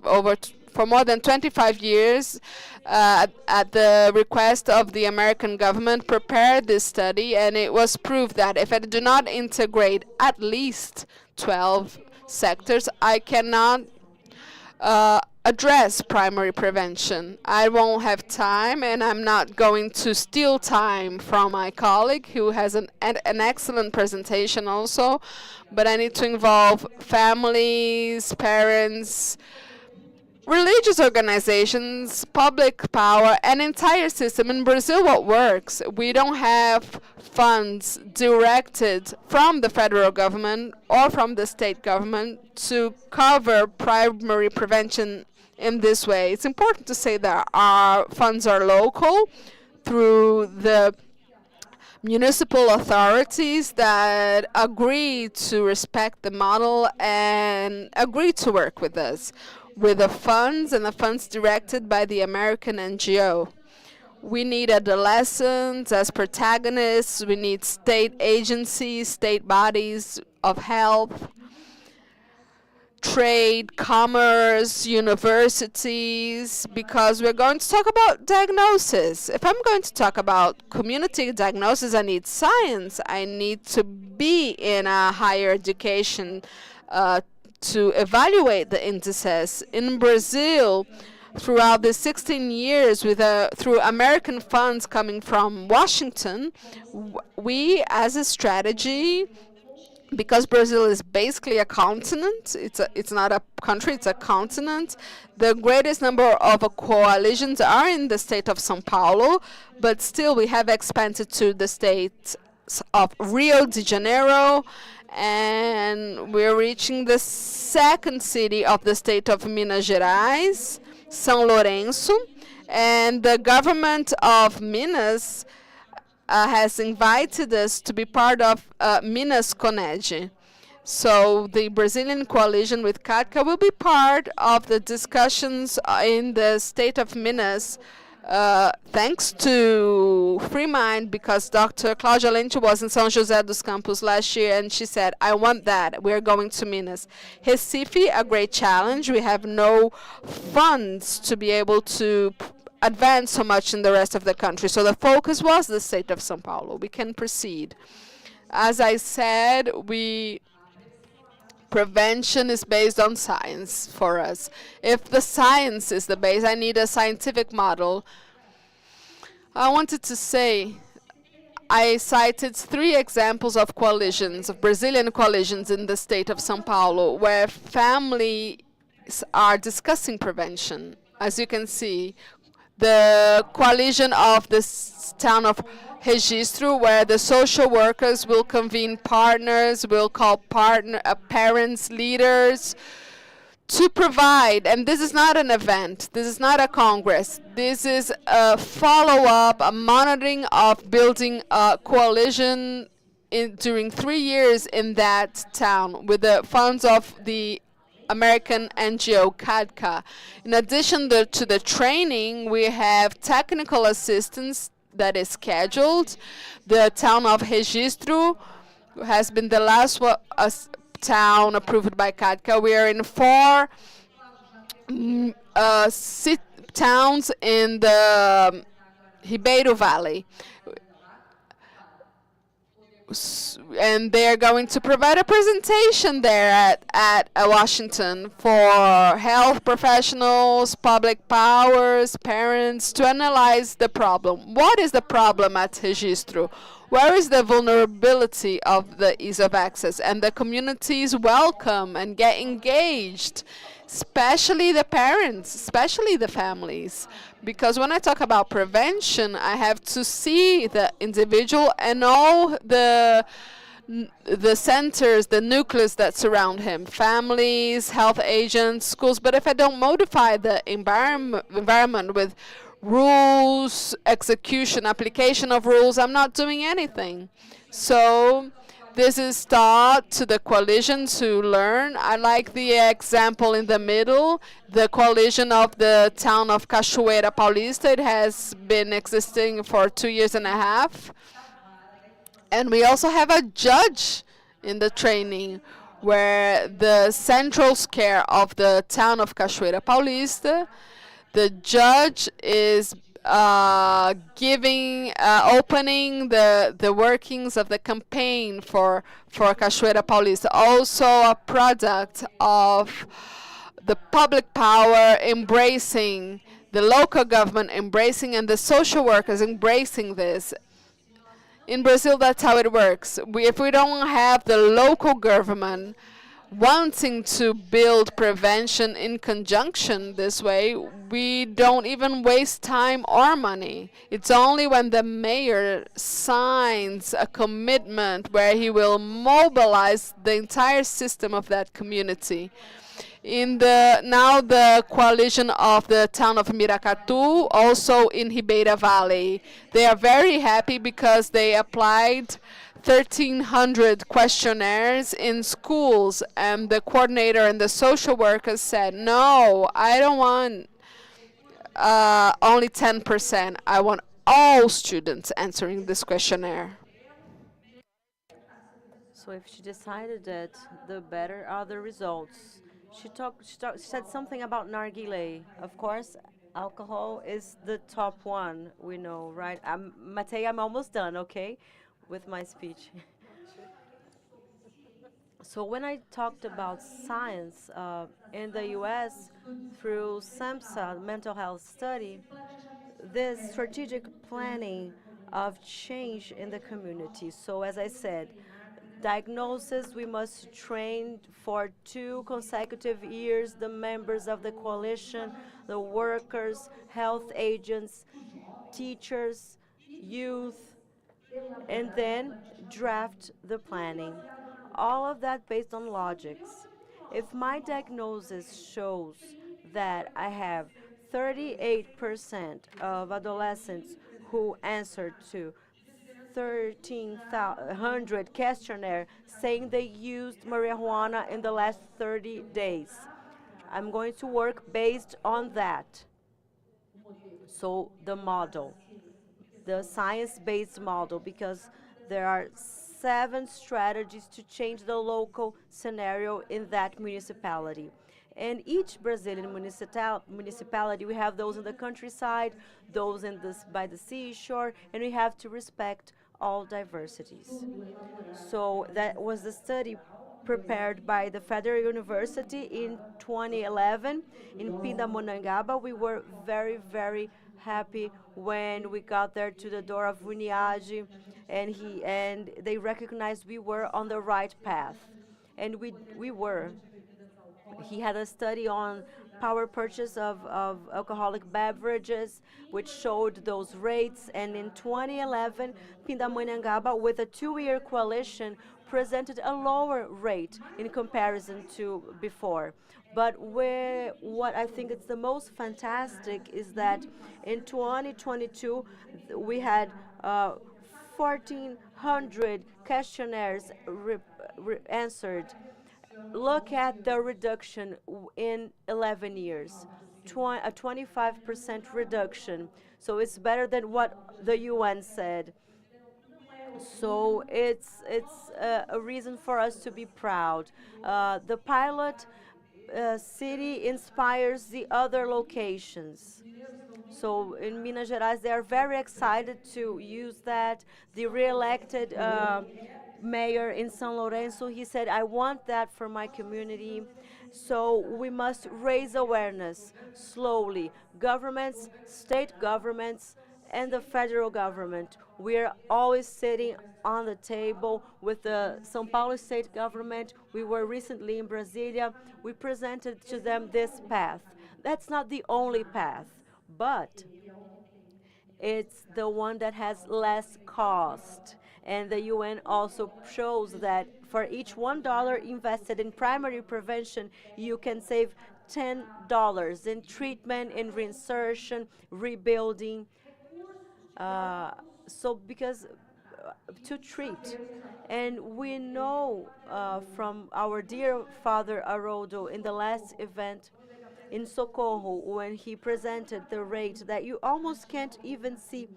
for more than 25 years, at the request of the American government, prepared this study, and it was proved that if I do not integrate at least 12 sectors, I cannot address primary prevention. I won't have time, and I'm not going to steal time from my colleague who has an excellent presentation also, but I need to involve families, parents, religious organizations, public power, an entire system. In Brazil, what works, we don't have funds directed from the federal government or from the state government to cover primary prevention in this way. It's important to say that our funds are local through the municipal authorities that agree to respect the model and agree to work with us with the funds and the funds directed by the American NGO. We need adolescents as protagonists. We need state agencies, state bodies of health, trade, commerce, universities, because we're going to talk about diagnosis. If I'm going to talk about community diagnosis, I need science. I need to be in a higher education to evaluate the indices. In Brazil, throughout the 16 years, through American funds coming from Washington, we, as a strategy, because Brazil is basically a continent, it's not a country, it's a continent. The greatest number of coalitions are in the state of São Paulo, but still we have expanded to the states of Rio de Janeiro, and we're reaching the second city of the state of Minas Gerais, São Lourenço, and the government of Minas has invited us to be part of Minas Conege. So the Brazilian coalition with CADCA will be part of the discussions in the state of Minas, thanks to Freemind, because Dr. Cláudia Lente was in São José dos Campos last year, and she said, I want that. We're going to Minas. Recife, a great challenge. We have no funds to be able to advance so much in the rest of the country. So the focus was the state of São Paulo. We can proceed. As I said, prevention is based on science for us. If the science is the base, I need a scientific model. I wanted to say, I cited 3 examples of coalitions, of Brazilian coalitions in the state of São Paulo, where families are discussing prevention. As you can see, the coalition of this town of Registro, where the social workers will convene partners, will call parents, leaders, to provide, and this is not an event, this is not a congress, this is a follow-up, a monitoring of building a coalition during 3 years in that town with the funds of the American NGO CADCA. In addition to the training, we have technical assistance that is scheduled. The town of Registro has been the last town approved by CADCA. We are in 4 towns in the Ribeiro Valley. And they're going to provide a presentation there at Washington for health professionals, public powers, parents to analyze the problem. What is the problem at Registro? Where is the vulnerability of the ease of access? And the communities welcome and get engaged, especially the parents, especially the families. Because when I talk about prevention, I have to see the individual and all the centers, the nucleus that surround him, families, health agents, schools. But if I don't modify the environment with rules, execution, application of rules, I'm not doing anything. So this is taught to the coalition to learn. I like the example in the middle, the coalition of the town of Cachoeira Paulista. It has been existing for 2 years and a half. And we also have a judge in the training where the central scare of the town of Cachoeira Paulista, the judge is opening the workings of the campaign for Cachoeira Paulista. Also a product of the public power embracing, the local government embracing, and the social workers embracing this. In Brazil, that's how it works. If we don't have the local government wanting to build prevention in conjunction this way, we don't even waste time or money. It's only when the mayor signs a commitment where he will mobilize the entire system of that community. The coalition of the town of Miracatu, also in Ribeira Valley, they are very happy because they applied 1,300 questionnaires in schools, and the coordinator and the social workers said, no, I don't want only 10%. I want all students answering this questionnaire. So if she decided that, the better are the results. She said something about nargile. Of course, alcohol is the top one. We know, right? Matei, I'm almost done. Okay, with my speech. So when I talked about science in the U.S. through SAMHSA, mental health study, this strategic planning of change in the community. So as I said, diagnosis, we must train for 2 consecutive years the members of the coalition, the workers, health agents, teachers, youth, and then draft the planning. All of that based on logics. If my diagnosis shows that I have 38% of adolescents who answered to 1,300 questionnaire saying they used marijuana in the last 30 days. I'm going to work based on that. So the model, the science-based model, because there are 7 strategies to change the local scenario in that municipality. And each Brazilian municipality, we have those in the countryside, those by the seashore, and we have to respect all diversities. So that was the study prepared by the Federal University in 2011 in Pindamonhangaba. We were very, very happy when we got there to the door of Uniage, and they recognized we were on the right path, and we were. He had a study on power purchase of alcoholic beverages, which showed those rates. And in 2011, Pindamonhangaba, with a 2-year coalition, presented a lower rate in comparison to before. But what I think is the most fantastic is that in 2022, we had 1,400 questionnaires answered. Look at the reduction in 11 years, a 25% reduction. So it's better than what the UN said. So it's a reason for us to be proud. The pilot city inspires the other locations. So in Minas Gerais, they are very excited to use that. The re-elected mayor in San Lorenzo. He said, I want that for my community. So we must raise awareness slowly. Governments, state governments, and the federal government. We're always sitting on the table with the São Paulo state government. We were recently in Brasilia. We presented to them this path. That's not the only path, but it's the one that has less cost. And the UN also shows that for each $1 invested in primary prevention, you can save $10 in treatment, in reinsertion, rebuilding. So because to treat. And we know from our dear Father Haroldo in the last event in Socorro when he presented the rate that you almost can't even see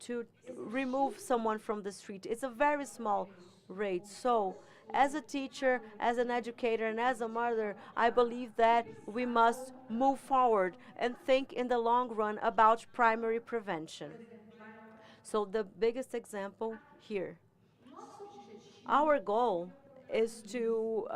to remove someone from the street. It's a very small rate. So as a teacher, as an educator, and as a mother, I believe that we must move forward and think in the long run about primary prevention. So the biggest example here. Our goal is to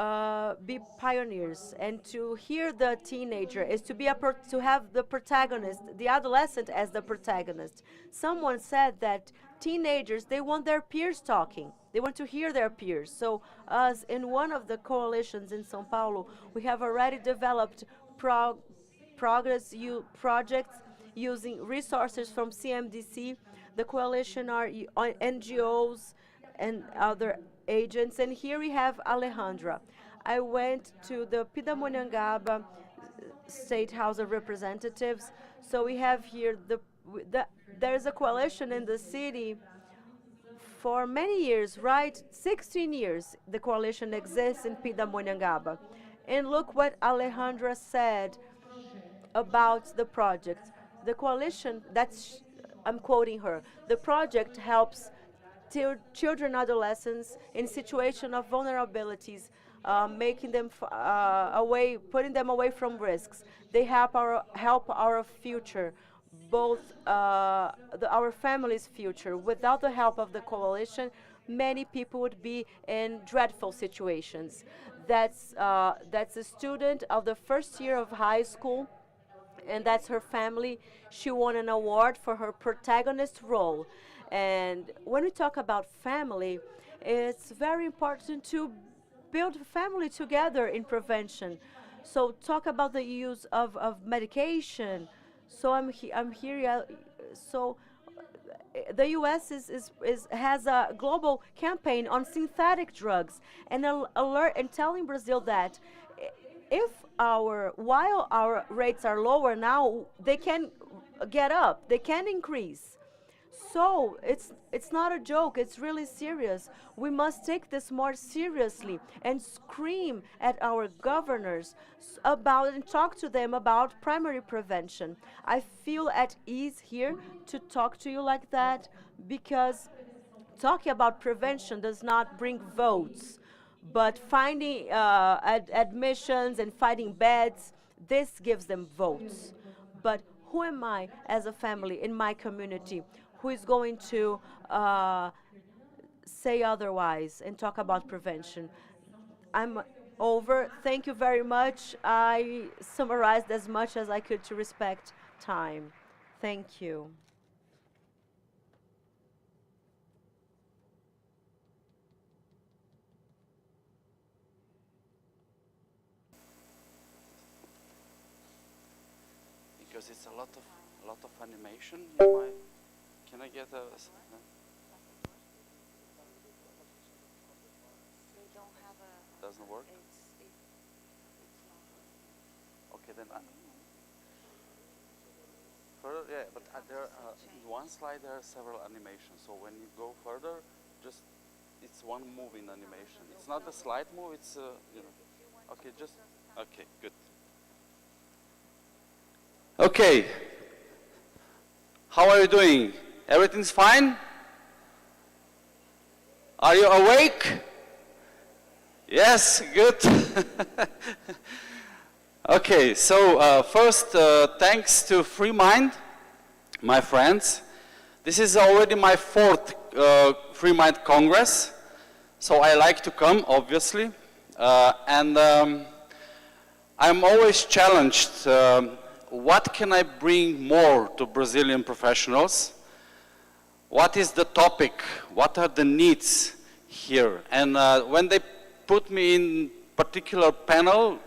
be pioneers and to hear the teenager, is to be to have the protagonist, the adolescent as the protagonist. Someone said that teenagers, they want their peers talking. They want to hear their peers. So us, in one of the coalitions in São Paulo, we have already developed projects using resources from CMDC. The coalition are NGOs and other agents. And here we have Alejandra. I went to the Pindamonhangaba State House of Representatives. So we have here, there's a coalition in the city for many years, right? 16 years the coalition exists in Pindamonhangaba. And look what Alejandra said about the project. The coalition, I'm quoting her, the project helps children, adolescents in situation of vulnerabilities, making them putting them away from risks. They help our future, both our family's future. Without the help of the coalition, many people would be in dreadful situations. That's a student of the first year of high school, and that's her family. She won an award for her protagonist role. And when we talk about family, it's very important to build family together in prevention. So talk about the use of medication. So I'm here. So the U.S. has a global campaign on synthetic drugs and alert and telling Brazil that while our rates are lower now, they can get up, they can increase. So it's not a joke, it's really serious. We must take this more seriously and scream at our governors about and talk to them about primary prevention. I feel at ease here to talk to you like that because talking about prevention does not bring votes, but finding admissions and finding beds, this gives them votes. But who am I as a family in my community who is going to say otherwise and talk about prevention? I'm over. Thank you very much. I summarized as much as I could to respect time. Thank you. Because it's a lot of animation in my. Can I get a? Doesn't work. Okay, then. Further, yeah, but there in one slide there are several animations. So when you go further, just it's one moving animation. It's not a slide move. It's you know. Okay, just okay, good. Okay. How are you doing? Everything's fine? Are you awake? Yes, good. Okay, so first, thanks to Freemind, my friends. This is already my fourth Freemind Congress. So I like to come, obviously, and I'm always challenged, what can I bring more to Brazilian professionals? What is the topic? What are the needs here? And when they put me in particular panel,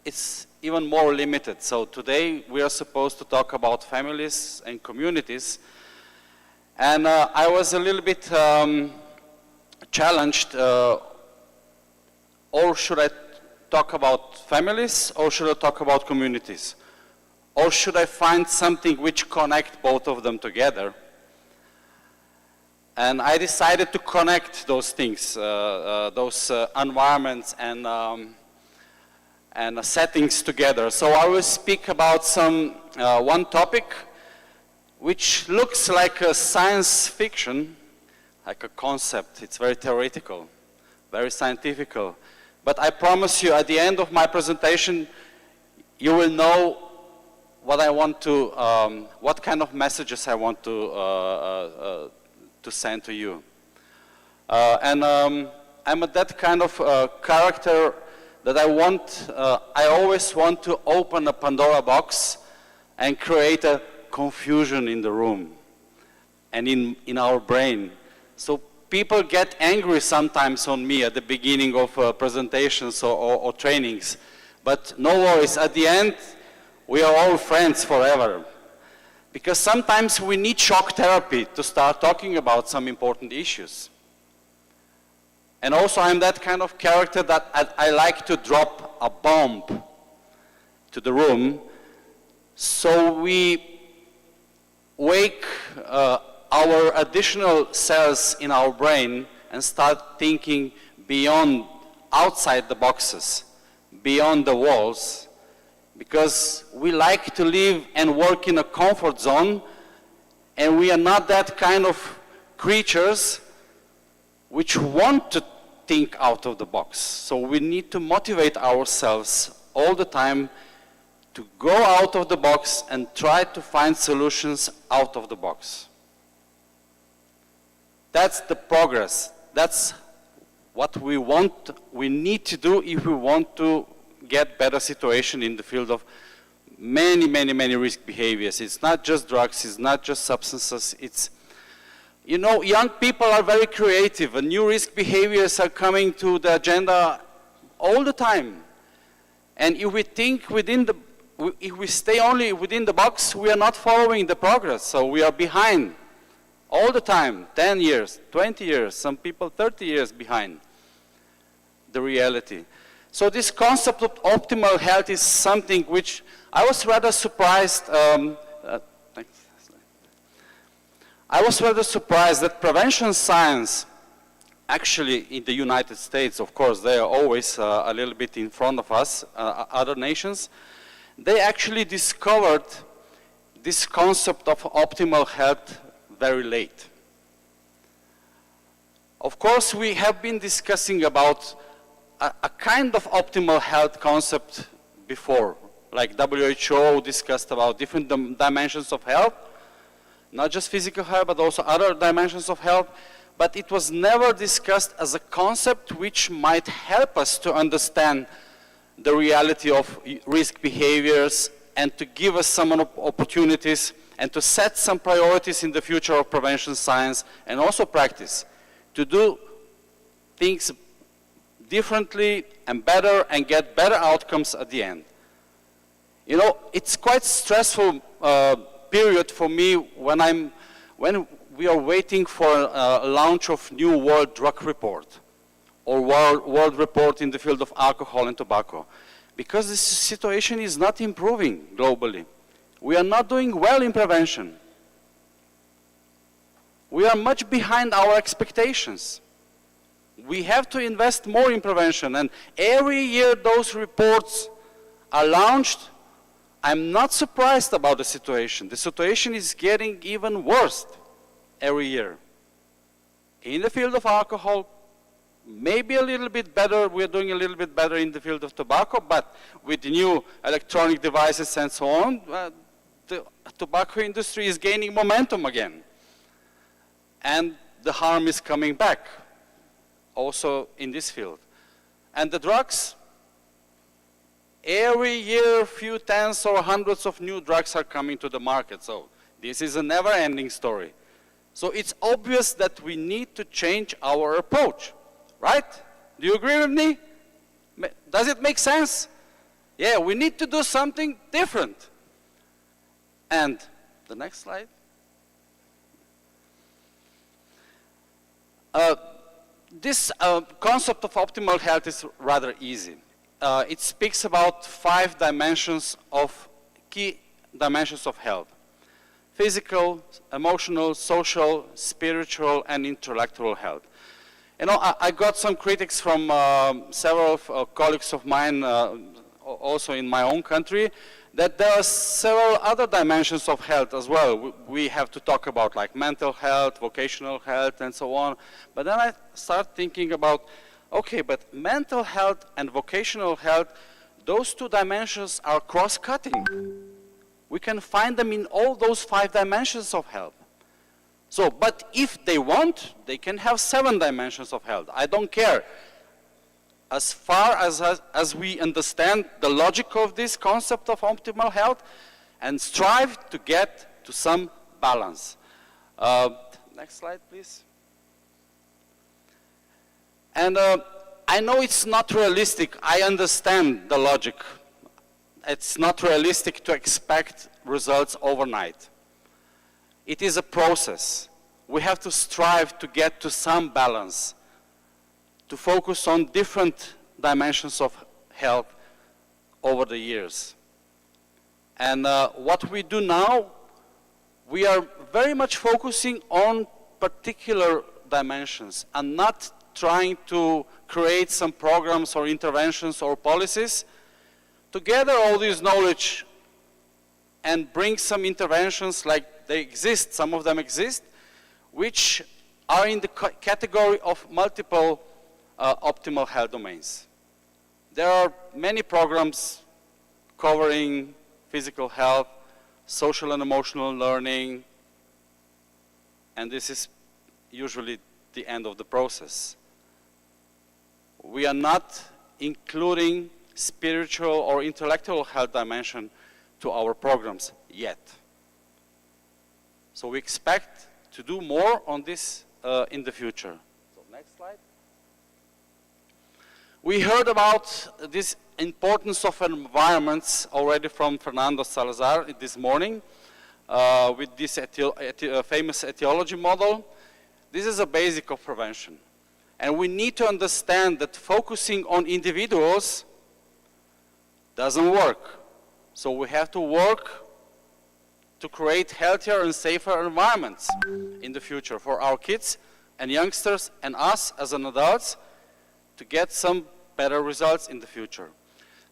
it's even more limited. So today we are supposed to talk about families and communities. And I was a little bit challenged, or should I talk about families, or should I talk about communities? Or should I find something which connect both of them together? And I decided to connect those things, those environments and settings together. So I will speak about one topic which looks like a science fiction, like a concept. It's very theoretical, very scientific. But I promise you, at the end of my presentation, you will know what I want to, what kind of messages I want to send to you. I'm that kind of character that I always want to open a Pandora box and create a confusion in the room and in our brain. So people get angry sometimes on me at the beginning of presentations or trainings. But no worries, at the end, we are all friends forever. Because sometimes we need shock therapy to start talking about some important issues. And also I'm that kind of character that I like to drop a bomb to the room, so we wake our additional cells in our brain and start thinking beyond, outside the boxes, beyond the walls, because we like to live and work in a comfort zone, and we are not that kind of creatures which want to think out of the box. So we need to motivate ourselves all the time to go out of the box and try to find solutions out of the box. That's the progress. That's what we need to do if we want to get better situation in the field of many risk behaviors. It's not just drugs, it's not just substances, it's, you know, young people are very creative and new risk behaviors are coming to the agenda all the time. And if we think if we stay only within the box, we are not following the progress, so we are behind all the time, 10 years, 20 years, some people 30 years behind the reality. So this concept of optimal health is something which I was rather surprised, I was rather surprised that prevention science, actually in the United States, of course, they are always a little bit in front of us, other nations, they actually discovered this concept of optimal health very late. Of course, we have been discussing about a kind of optimal health concept before, like WHO discussed about different dimensions of health, not just physical health, but also other dimensions of health, but it was never discussed as a concept which might help us to understand the reality of risk behaviors and to give us some opportunities and to set some priorities in the future of prevention science and also practice to do things differently and better and get better outcomes at the end. You know, it's quite stressful period for me when we are waiting for a launch of new World Drug Report or world report in the field of alcohol and tobacco, because the situation is not improving globally. We are not doing well in prevention. We are much behind our expectations. We have to invest more in prevention, and every year those reports are launched. I'm not surprised about the situation. The situation is getting even worse every year. In the field of alcohol, maybe a little bit better, we're doing a little bit better in the field of tobacco, but with the new electronic devices and so on, the tobacco industry is gaining momentum again. And the harm is coming back. also in this field. And the drugs, every year, few tens or hundreds of new drugs are coming to the market. So this is a never-ending story. So it's obvious that we need to change our approach, right? Do you agree with me? Does it make sense? Yeah, we need to do something different. And the next slide. This concept of optimal health is rather easy. It speaks about 5 dimensions of key dimensions of health: physical, emotional, social, spiritual, and intellectual health. You know, I got some critics from several colleagues of mine, also in my own country, that there are several other dimensions of health as well. We have to talk about like mental health, vocational health, and so on. But then I start thinking about, okay, but mental health and vocational health, those 2 dimensions are cross-cutting. We can find them in all those 5 dimensions of health. So, but if they want, they can have 7 dimensions of health. I don't care. As far as we understand the logic of this concept of optimal health and strive to get to some balance. Next slide, please. And I know it's not realistic. I understand the logic. It's not realistic to expect results overnight. It is a process. We have to strive to get to some balance, to focus on different dimensions of health over the years. And what we do now, we are very much focusing on particular dimensions and not trying to create some programs or interventions or policies to gather all this knowledge and bring some interventions like they exist, some of them exist, which are in the category of multiple optimal health domains. There are many programs covering physical health, social and emotional learning, and this is usually the end of the process. We are not including spiritual or intellectual health dimension to our programs yet. So we expect to do more on this in the future. So next slide. We heard about this importance of environments already from Fernando Salazar this morning with this famous etiology model. This is a basic of prevention. And we need to understand that focusing on individuals doesn't work. So we have to work to create healthier and safer environments in the future for our kids and youngsters and us as an adults to get some better results in the future.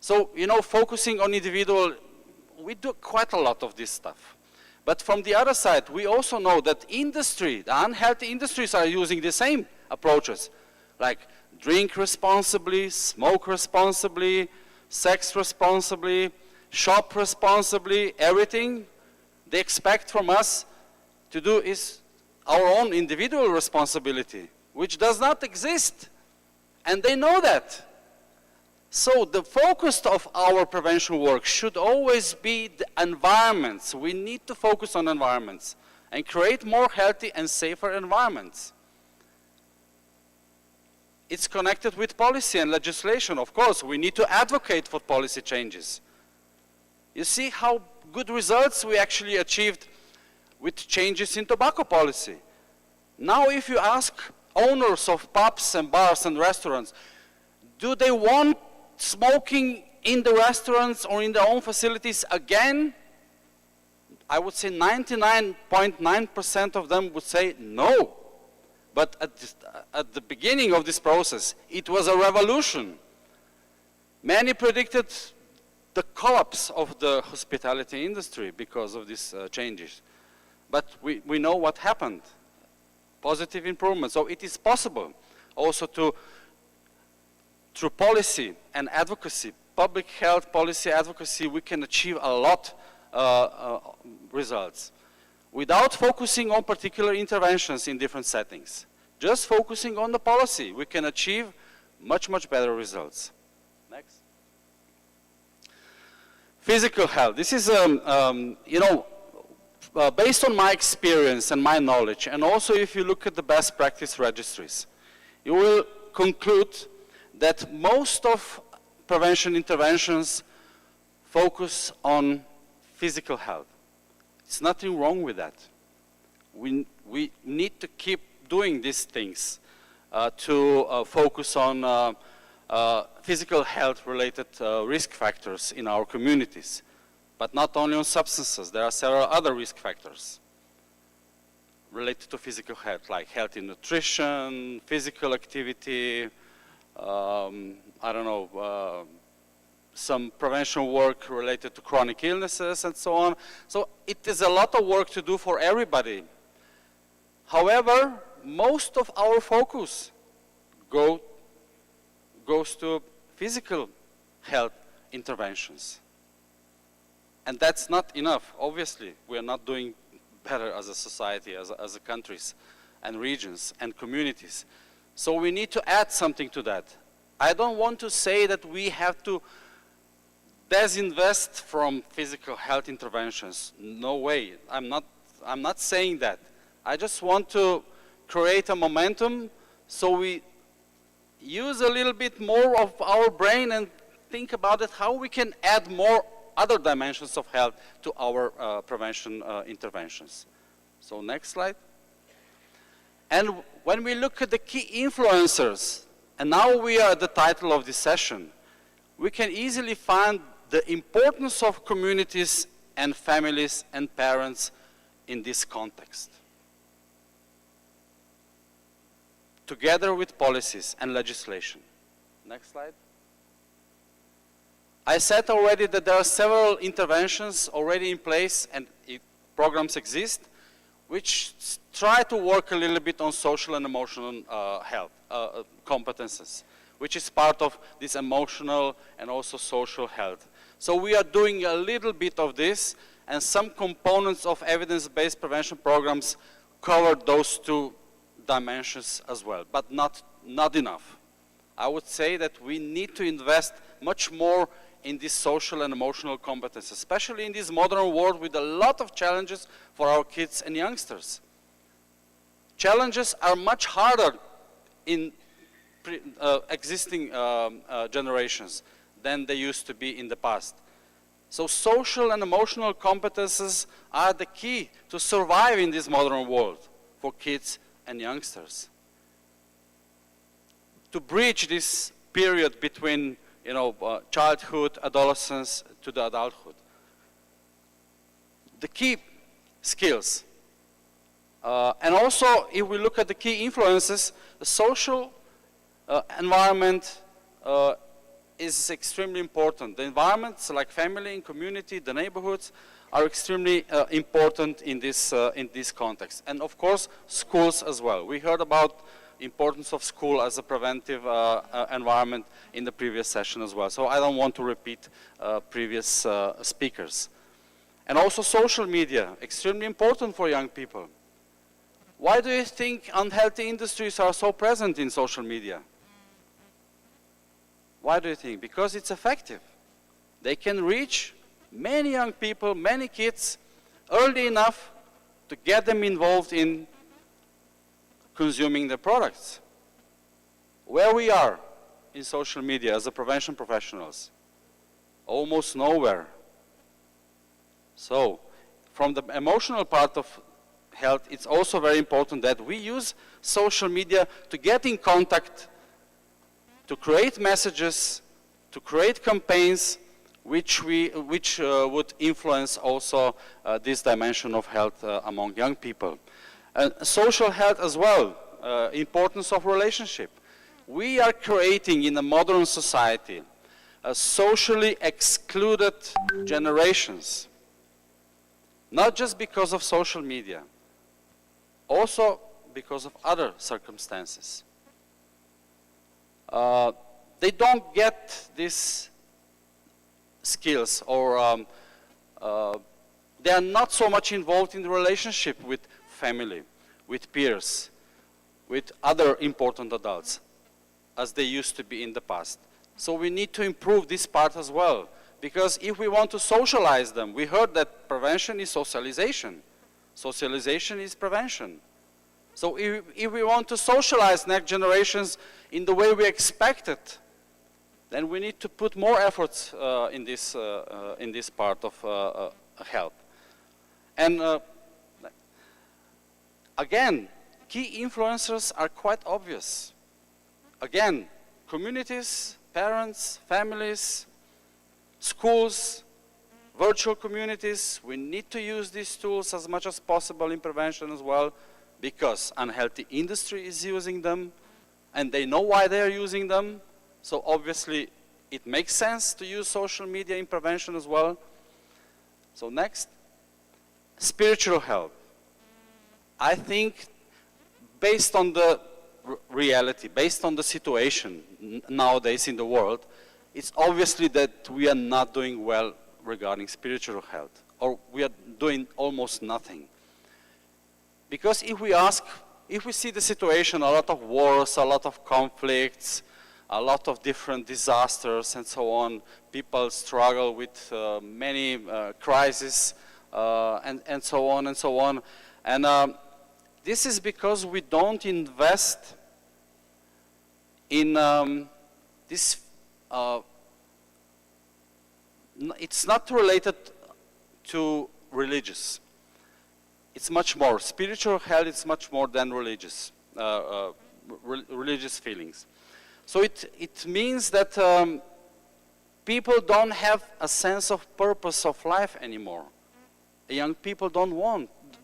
So, you know, focusing on individual, we do quite a lot of this stuff. But from the other side, we also know that industry, the unhealthy industries are using the same approaches, like drink responsibly, smoke responsibly, sex responsibly, shop responsibly, everything they expect from us to do is our own individual responsibility, which does not exist. And they know that. So the focus of our prevention work should always be the environments. We need to focus on environments and create more healthy and safer environments. It's connected with policy and legislation. Of course, we need to advocate for policy changes. You see how good results we actually achieved with changes in tobacco policy. Now if you ask owners of pubs and bars and restaurants, do they want smoking in the restaurants or in their own facilities again? I would say 99.9% of them would say no. But at the beginning of this process, it was a revolution. Many predicted the collapse of the hospitality industry because of these changes. But we know what happened. Positive improvement. So it is possible also to, through policy and advocacy, public health policy advocacy, we can achieve a lot results without focusing on particular interventions in different settings. Just focusing on the policy, we can achieve much, much better results. Next. Physical health. This is, based on my experience and my knowledge, and also if you look at the best practice registries, you will conclude that most of prevention interventions focus on physical health. There's nothing wrong with that. We need to keep doing these things to focus on physical health related risk factors in our communities. But not only on substances, there are several other risk factors related to physical health, like healthy nutrition, physical activity, some prevention work related to chronic illnesses and so on. So it is a lot of work to do for everybody. However, most of our focus goes to physical health interventions. And that's not enough. Obviously, we are not doing better as a society, as a countries and regions and communities. So we need to add something to that. I don't want to say that we have to disinvest from physical health interventions. No way. I'm not saying that. I just want to create a momentum so we use a little bit more of our brain and think about it, how we can add more other dimensions of health to our prevention interventions. So next slide. And when we look at the key influencers, and now we are at the title of this session, we can easily find the importance of communities and families and parents in this context, together with policies and legislation. Next slide. I said already that there are several interventions already in place and programs exist which try to work a little bit on social and emotional health competences, which is part of this emotional and also social health. So we are doing a little bit of this, and some components of evidence-based prevention programs cover those two dimensions as well, but not enough. I would say that we need to invest much more in these social and emotional competences, especially in this modern world with a lot of challenges for our kids and youngsters. Challenges are much harder in existing generations than they used to be in the past. So social and emotional competences are the key to survive in this modern world for kids and youngsters. To bridge this period between childhood, adolescence to the adulthood. The key skills. And also, if we look at the key influences, the social environment is extremely important. The environments like family and community, the neighborhoods, are extremely important in this context. And of course, schools as well. We heard about importance of school as a preventive environment in the previous session as well. So I don't want to repeat previous speakers. And also social media, extremely important for young people. Why do you think unhealthy industries are so present in social media? Why do you think? Because it's effective. They can reach many young people, many kids, early enough to get them involved in consuming the products. Where we are in social media as a prevention professionals? Almost nowhere. So, from the emotional part of health, it's also very important that we use social media to get in contact, to create messages, to create campaigns which would influence also this dimension of health among young people. Social health as well, importance of relationship. We are creating in a modern society socially excluded generations, not just because of social media, also because of other circumstances. They don't get these skills, or they are not so much involved in the relationship with family, with peers. with other important adults as they used to be in the past. So we need to improve this part as well, because if we want to socialize them, we heard that prevention is socialization. Socialization is prevention. So if we want to socialize next generations in the way we expect it, then we need to put more efforts in this part of health. And again, key influencers are quite obvious. Again, communities, parents, families, schools, virtual communities. We need to use these tools as much as possible in prevention as well, because unhealthy industry is using them, and they know why they are using them. So obviously, it makes sense to use social media in prevention as well. So next, spiritual health. I think based on the reality, based on the situation nowadays in the world, it's obviously that we are not doing well regarding spiritual health, or we are doing almost nothing. Because if we see the situation, a lot of wars, a lot of conflicts, a lot of different disasters and so on, people struggle with many crises and so on and so on. And this is because we don't invest in this, it's not related to religious. It's much more. Spiritual health is much more than religious, religious feelings. So it means that people don't have a sense of purpose of life anymore. Young people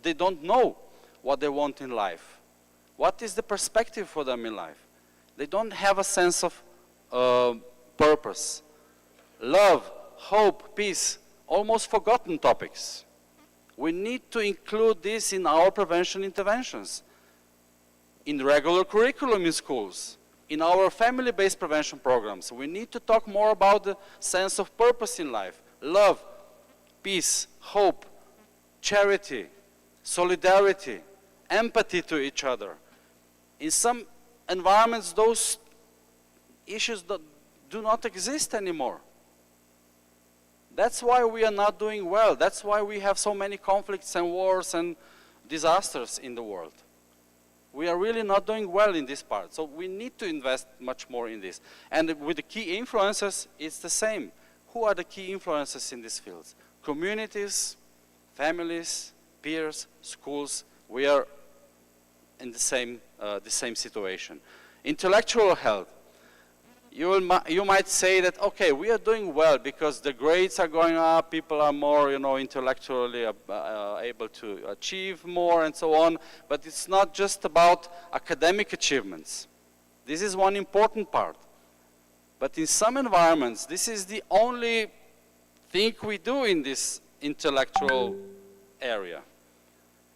they don't know what they want in life. What is the perspective for them in life? They don't have a sense of purpose. Love, hope, peace, almost forgotten topics. We need to include this in our prevention interventions, in regular curriculum in schools, in our family-based prevention programs. We need to talk more about the sense of purpose in life, love, peace, hope, charity, solidarity, empathy to each other. In some environments, those issues do not exist anymore. That's why we are not doing well. That's why we have so many conflicts and wars and disasters in the world. We are really not doing well in this part. So we need to invest much more in this. And with the key influencers, it's the same. Who are the key influencers in these fields? Communities, families, peers, schools. We are in the same situation. Intellectual health. You might say that, okay, we are doing well because the grades are going up, people are more, intellectually able to achieve more and so on, but it's not just about academic achievements. This is one important part. But in some environments, this is the only thing we do in this intellectual area.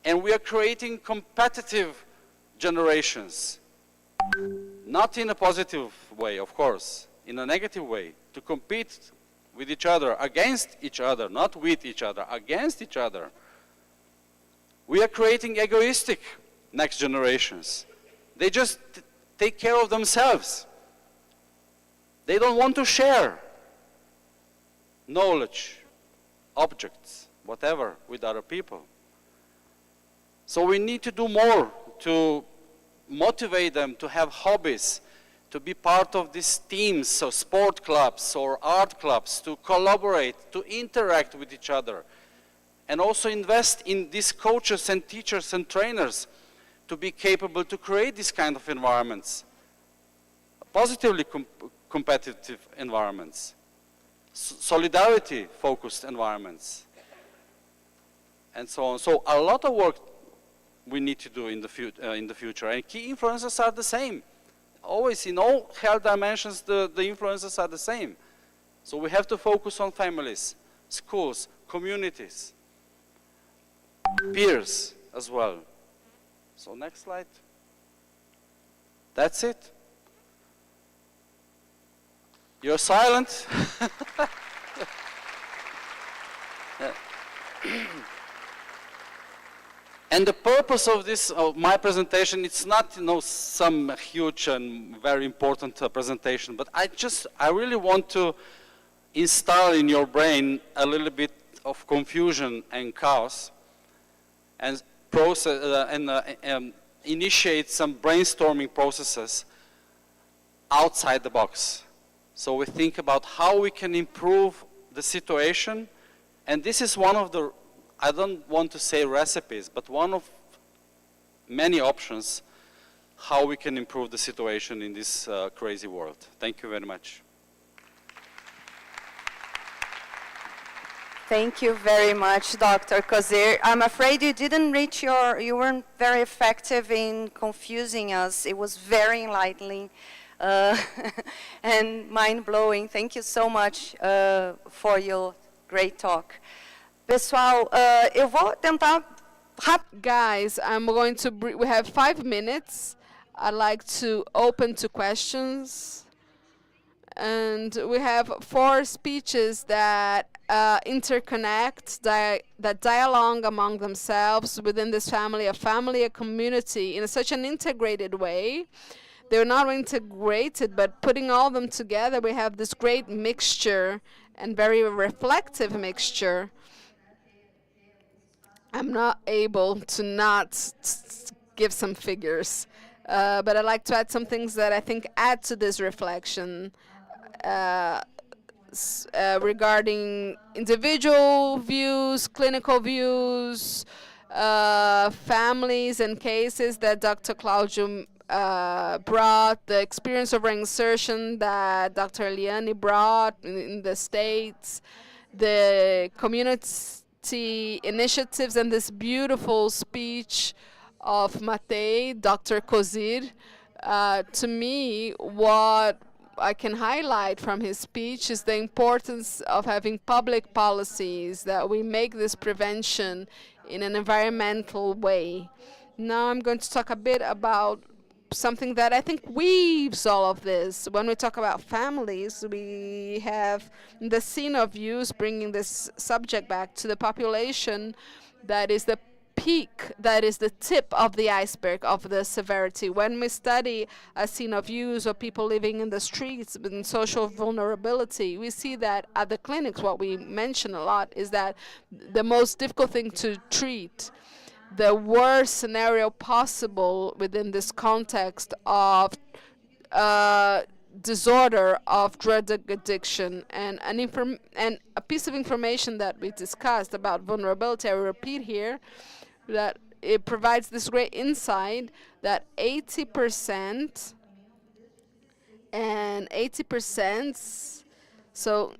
And we are creating competitive generations. Not in a positive way, of course, in a negative way, to compete with each other, against each other, not with each other, against each other. We are creating egoistic next generations. They just take care of themselves. They don't want to share knowledge, objects, whatever, with other people. So we need to do more to motivate them to have hobbies, to be part of these teams, or sport clubs or art clubs, to collaborate, to interact with each other. And also invest in these coaches and teachers and trainers to be capable to create these kind of environments, positively competitive environments, solidarity-focused environments, and so on. So a lot of work we need to do in the future. And key influences are the same. Always, in all health dimensions, the influences are the same. So we have to focus on families, schools, communities, peers as well. So next slide. That's it. You're silent. And the purpose of this, of my presentation, it's not, some huge and very important presentation, but I really want to install in your brain a little bit of confusion and chaos, and process initiate some brainstorming processes outside the box. So we think about how we can improve the situation, and this is one of the, I don't want to say recipes, but one of many options how we can improve the situation in this crazy world. Thank you very much. Thank you very much, Dr. Kozir. I'm afraid you didn't reach you weren't very effective in confusing us. It was very enlightening and mind-blowing. Thank you so much for your great talk. Pessoal, eu vou tentar Guys, I'm going to, we have 5 minutes. I'd like to open to questions. And we have 4 speeches that interconnect, that dialogue among themselves within this family, a community, in such an integrated way. They're not integrated, but putting all of them together, we have this great mixture and very reflective mixture. I'm not able to not give some figures, but I'd like to add some things that I think add to this reflection. Regarding individual views, clinical views, families and cases that Dr. Claudio brought, the experience of reinsertion that Dr. Eliane brought in the States, the community initiatives, and this beautiful speech of Matei, Dr. Kozir. To me, what I can highlight from his speech is the importance of having public policies, that we make this prevention in an environmental way. Now I'm going to talk a bit about something that I think weaves all of this. When we talk about families, we have the scene of use bringing this subject back to the population that is the peak, that is the tip of the iceberg of the severity. When we study a scene of use of people living in the streets with social vulnerability, we see that at the clinics, what we mention a lot is that the most difficult thing to treat, the worst scenario possible within this context of disorder of drug addiction, and a piece of information that we discussed about vulnerability, I will repeat here, that it provides this great insight that 80% and 80%, so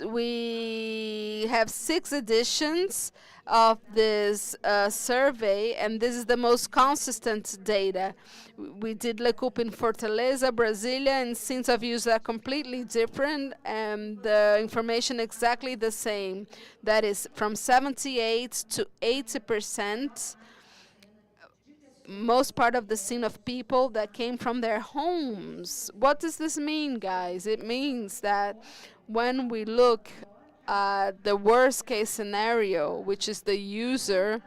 we have 6 editions of this survey, and this is the most consistent data. We did Le Coupe in Fortaleza, Brasilia, and scenes of use are completely different, and the information exactly the same. That is from 78 to 80%. Most part of the scene of people that came from their homes. What does this mean, guys? It means that when we look at the worst case scenario, which is the user,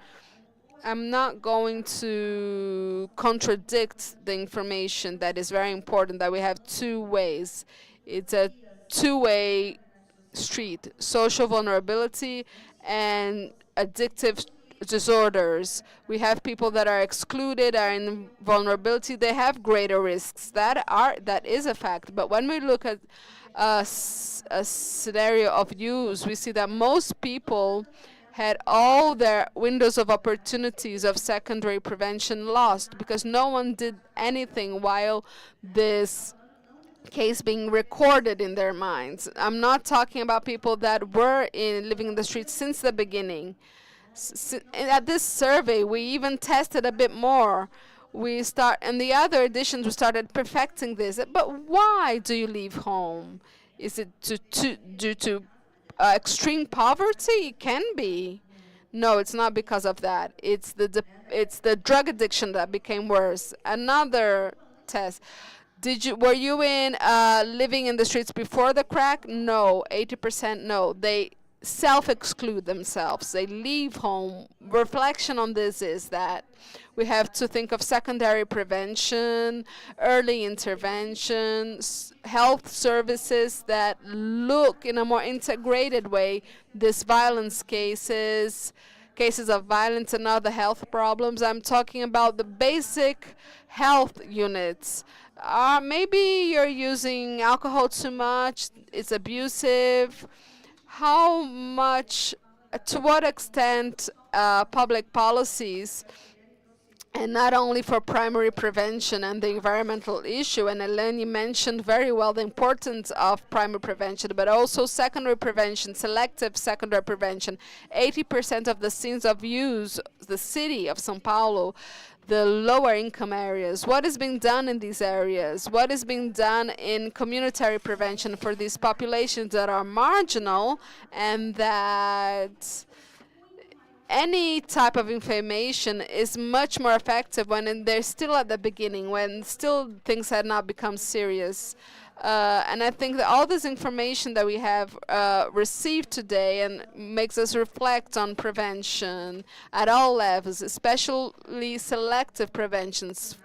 I'm not going to contradict the information that is very important, that we have 2 ways. It's a 2-way street, social vulnerability and addictive disorders. We have people that are excluded, are in vulnerability, they have greater risks. That is a fact. But when we look at a scenario of use, we see that most people had all their windows of opportunities of secondary prevention lost because no one did anything while this case being recorded in their minds. I'm not talking about people that were living in the streets since the beginning. At this survey, we even tested a bit more. In the other editions, we started perfecting this. But why do you leave home? Is it due to extreme poverty? It can be. No, it's not because of that. It's the drug addiction that became worse. Another test. Were you living in the streets before the crack? No, 80% no. self-exclude themselves. They leave home. Reflection on this is that we have to think of secondary prevention, early intervention, health services that look in a more integrated way these violence cases, cases of violence and other health problems. I'm talking about the basic health units. Maybe you're using alcohol too much, it's abusive. How much, to what extent public policies, and not only for primary prevention and the environmental issue, and Eleni mentioned very well the importance of primary prevention, but also secondary prevention, selective secondary prevention. 80% of the scenes of use, the city of São Paulo, the lower income areas. What is being done in these areas? What is being done in communitary prevention for these populations that are marginal and that any type of information is much more effective when they're still at the beginning, when still things had not become serious. And I think that all this information that we have received today and makes us reflect on prevention at all levels, especially selective preventions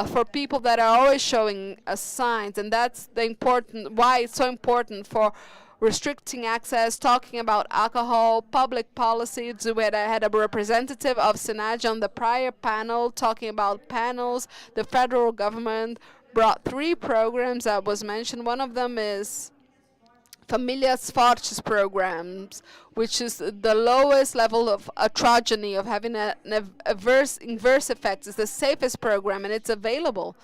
for people that are always showing signs, and that's the important why it's so important for restricting access, talking about alcohol, public policy. I had a representative of SENAG on the prior panel talking about panels. The federal government brought 3 programs that was mentioned. One of them is Famílias Fortes programs, which is the lowest level of atrogeny, of having an inverse effect. It's the safest program, and it's available.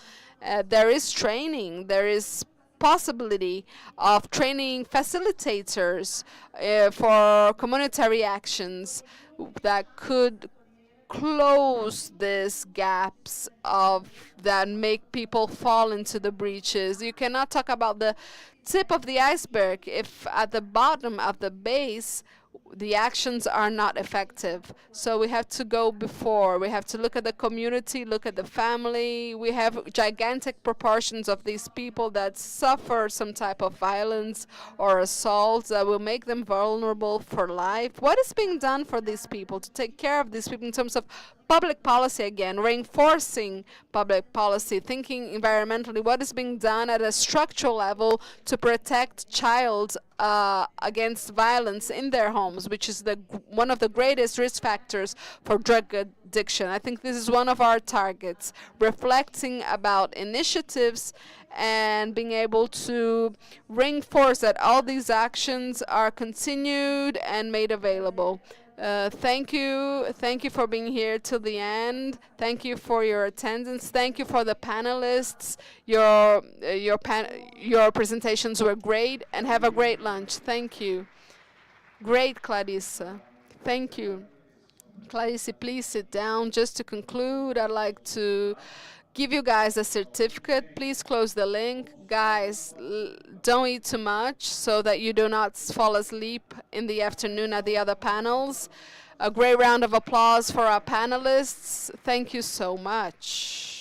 There is training. There is possibility of training facilitators for communitary actions that could close these gaps of that make people fall into the breaches. You cannot talk about the tip of the iceberg if at the bottom of the base the actions are not effective. So we have to go before. We have to look at the community, look at the family. We have gigantic proportions of these people that suffer some type of violence or assault that will make them vulnerable for life. What is being done for these people to take care of these people in terms of public policy, again, reinforcing public policy, thinking environmentally, what is being done at a structural level to protect child against violence in their homes, which is one of the greatest risk factors for drug addiction. I think this is one of our targets, reflecting about initiatives and being able to reinforce that all these actions are continued and made available. Thank you for being here till the end. Thank you for your attendance. Thank you for the panelists. Your presentations were great, and have a great lunch. Thank you. Great, Clarissa. Thank you. Clarissa, please sit down. Just to conclude, I'd like to give you guys a certificate. Please close the link. Guys, don't eat too much so that you do not fall asleep in the afternoon at the other panels. A great round of applause for our panelists. Thank you so much.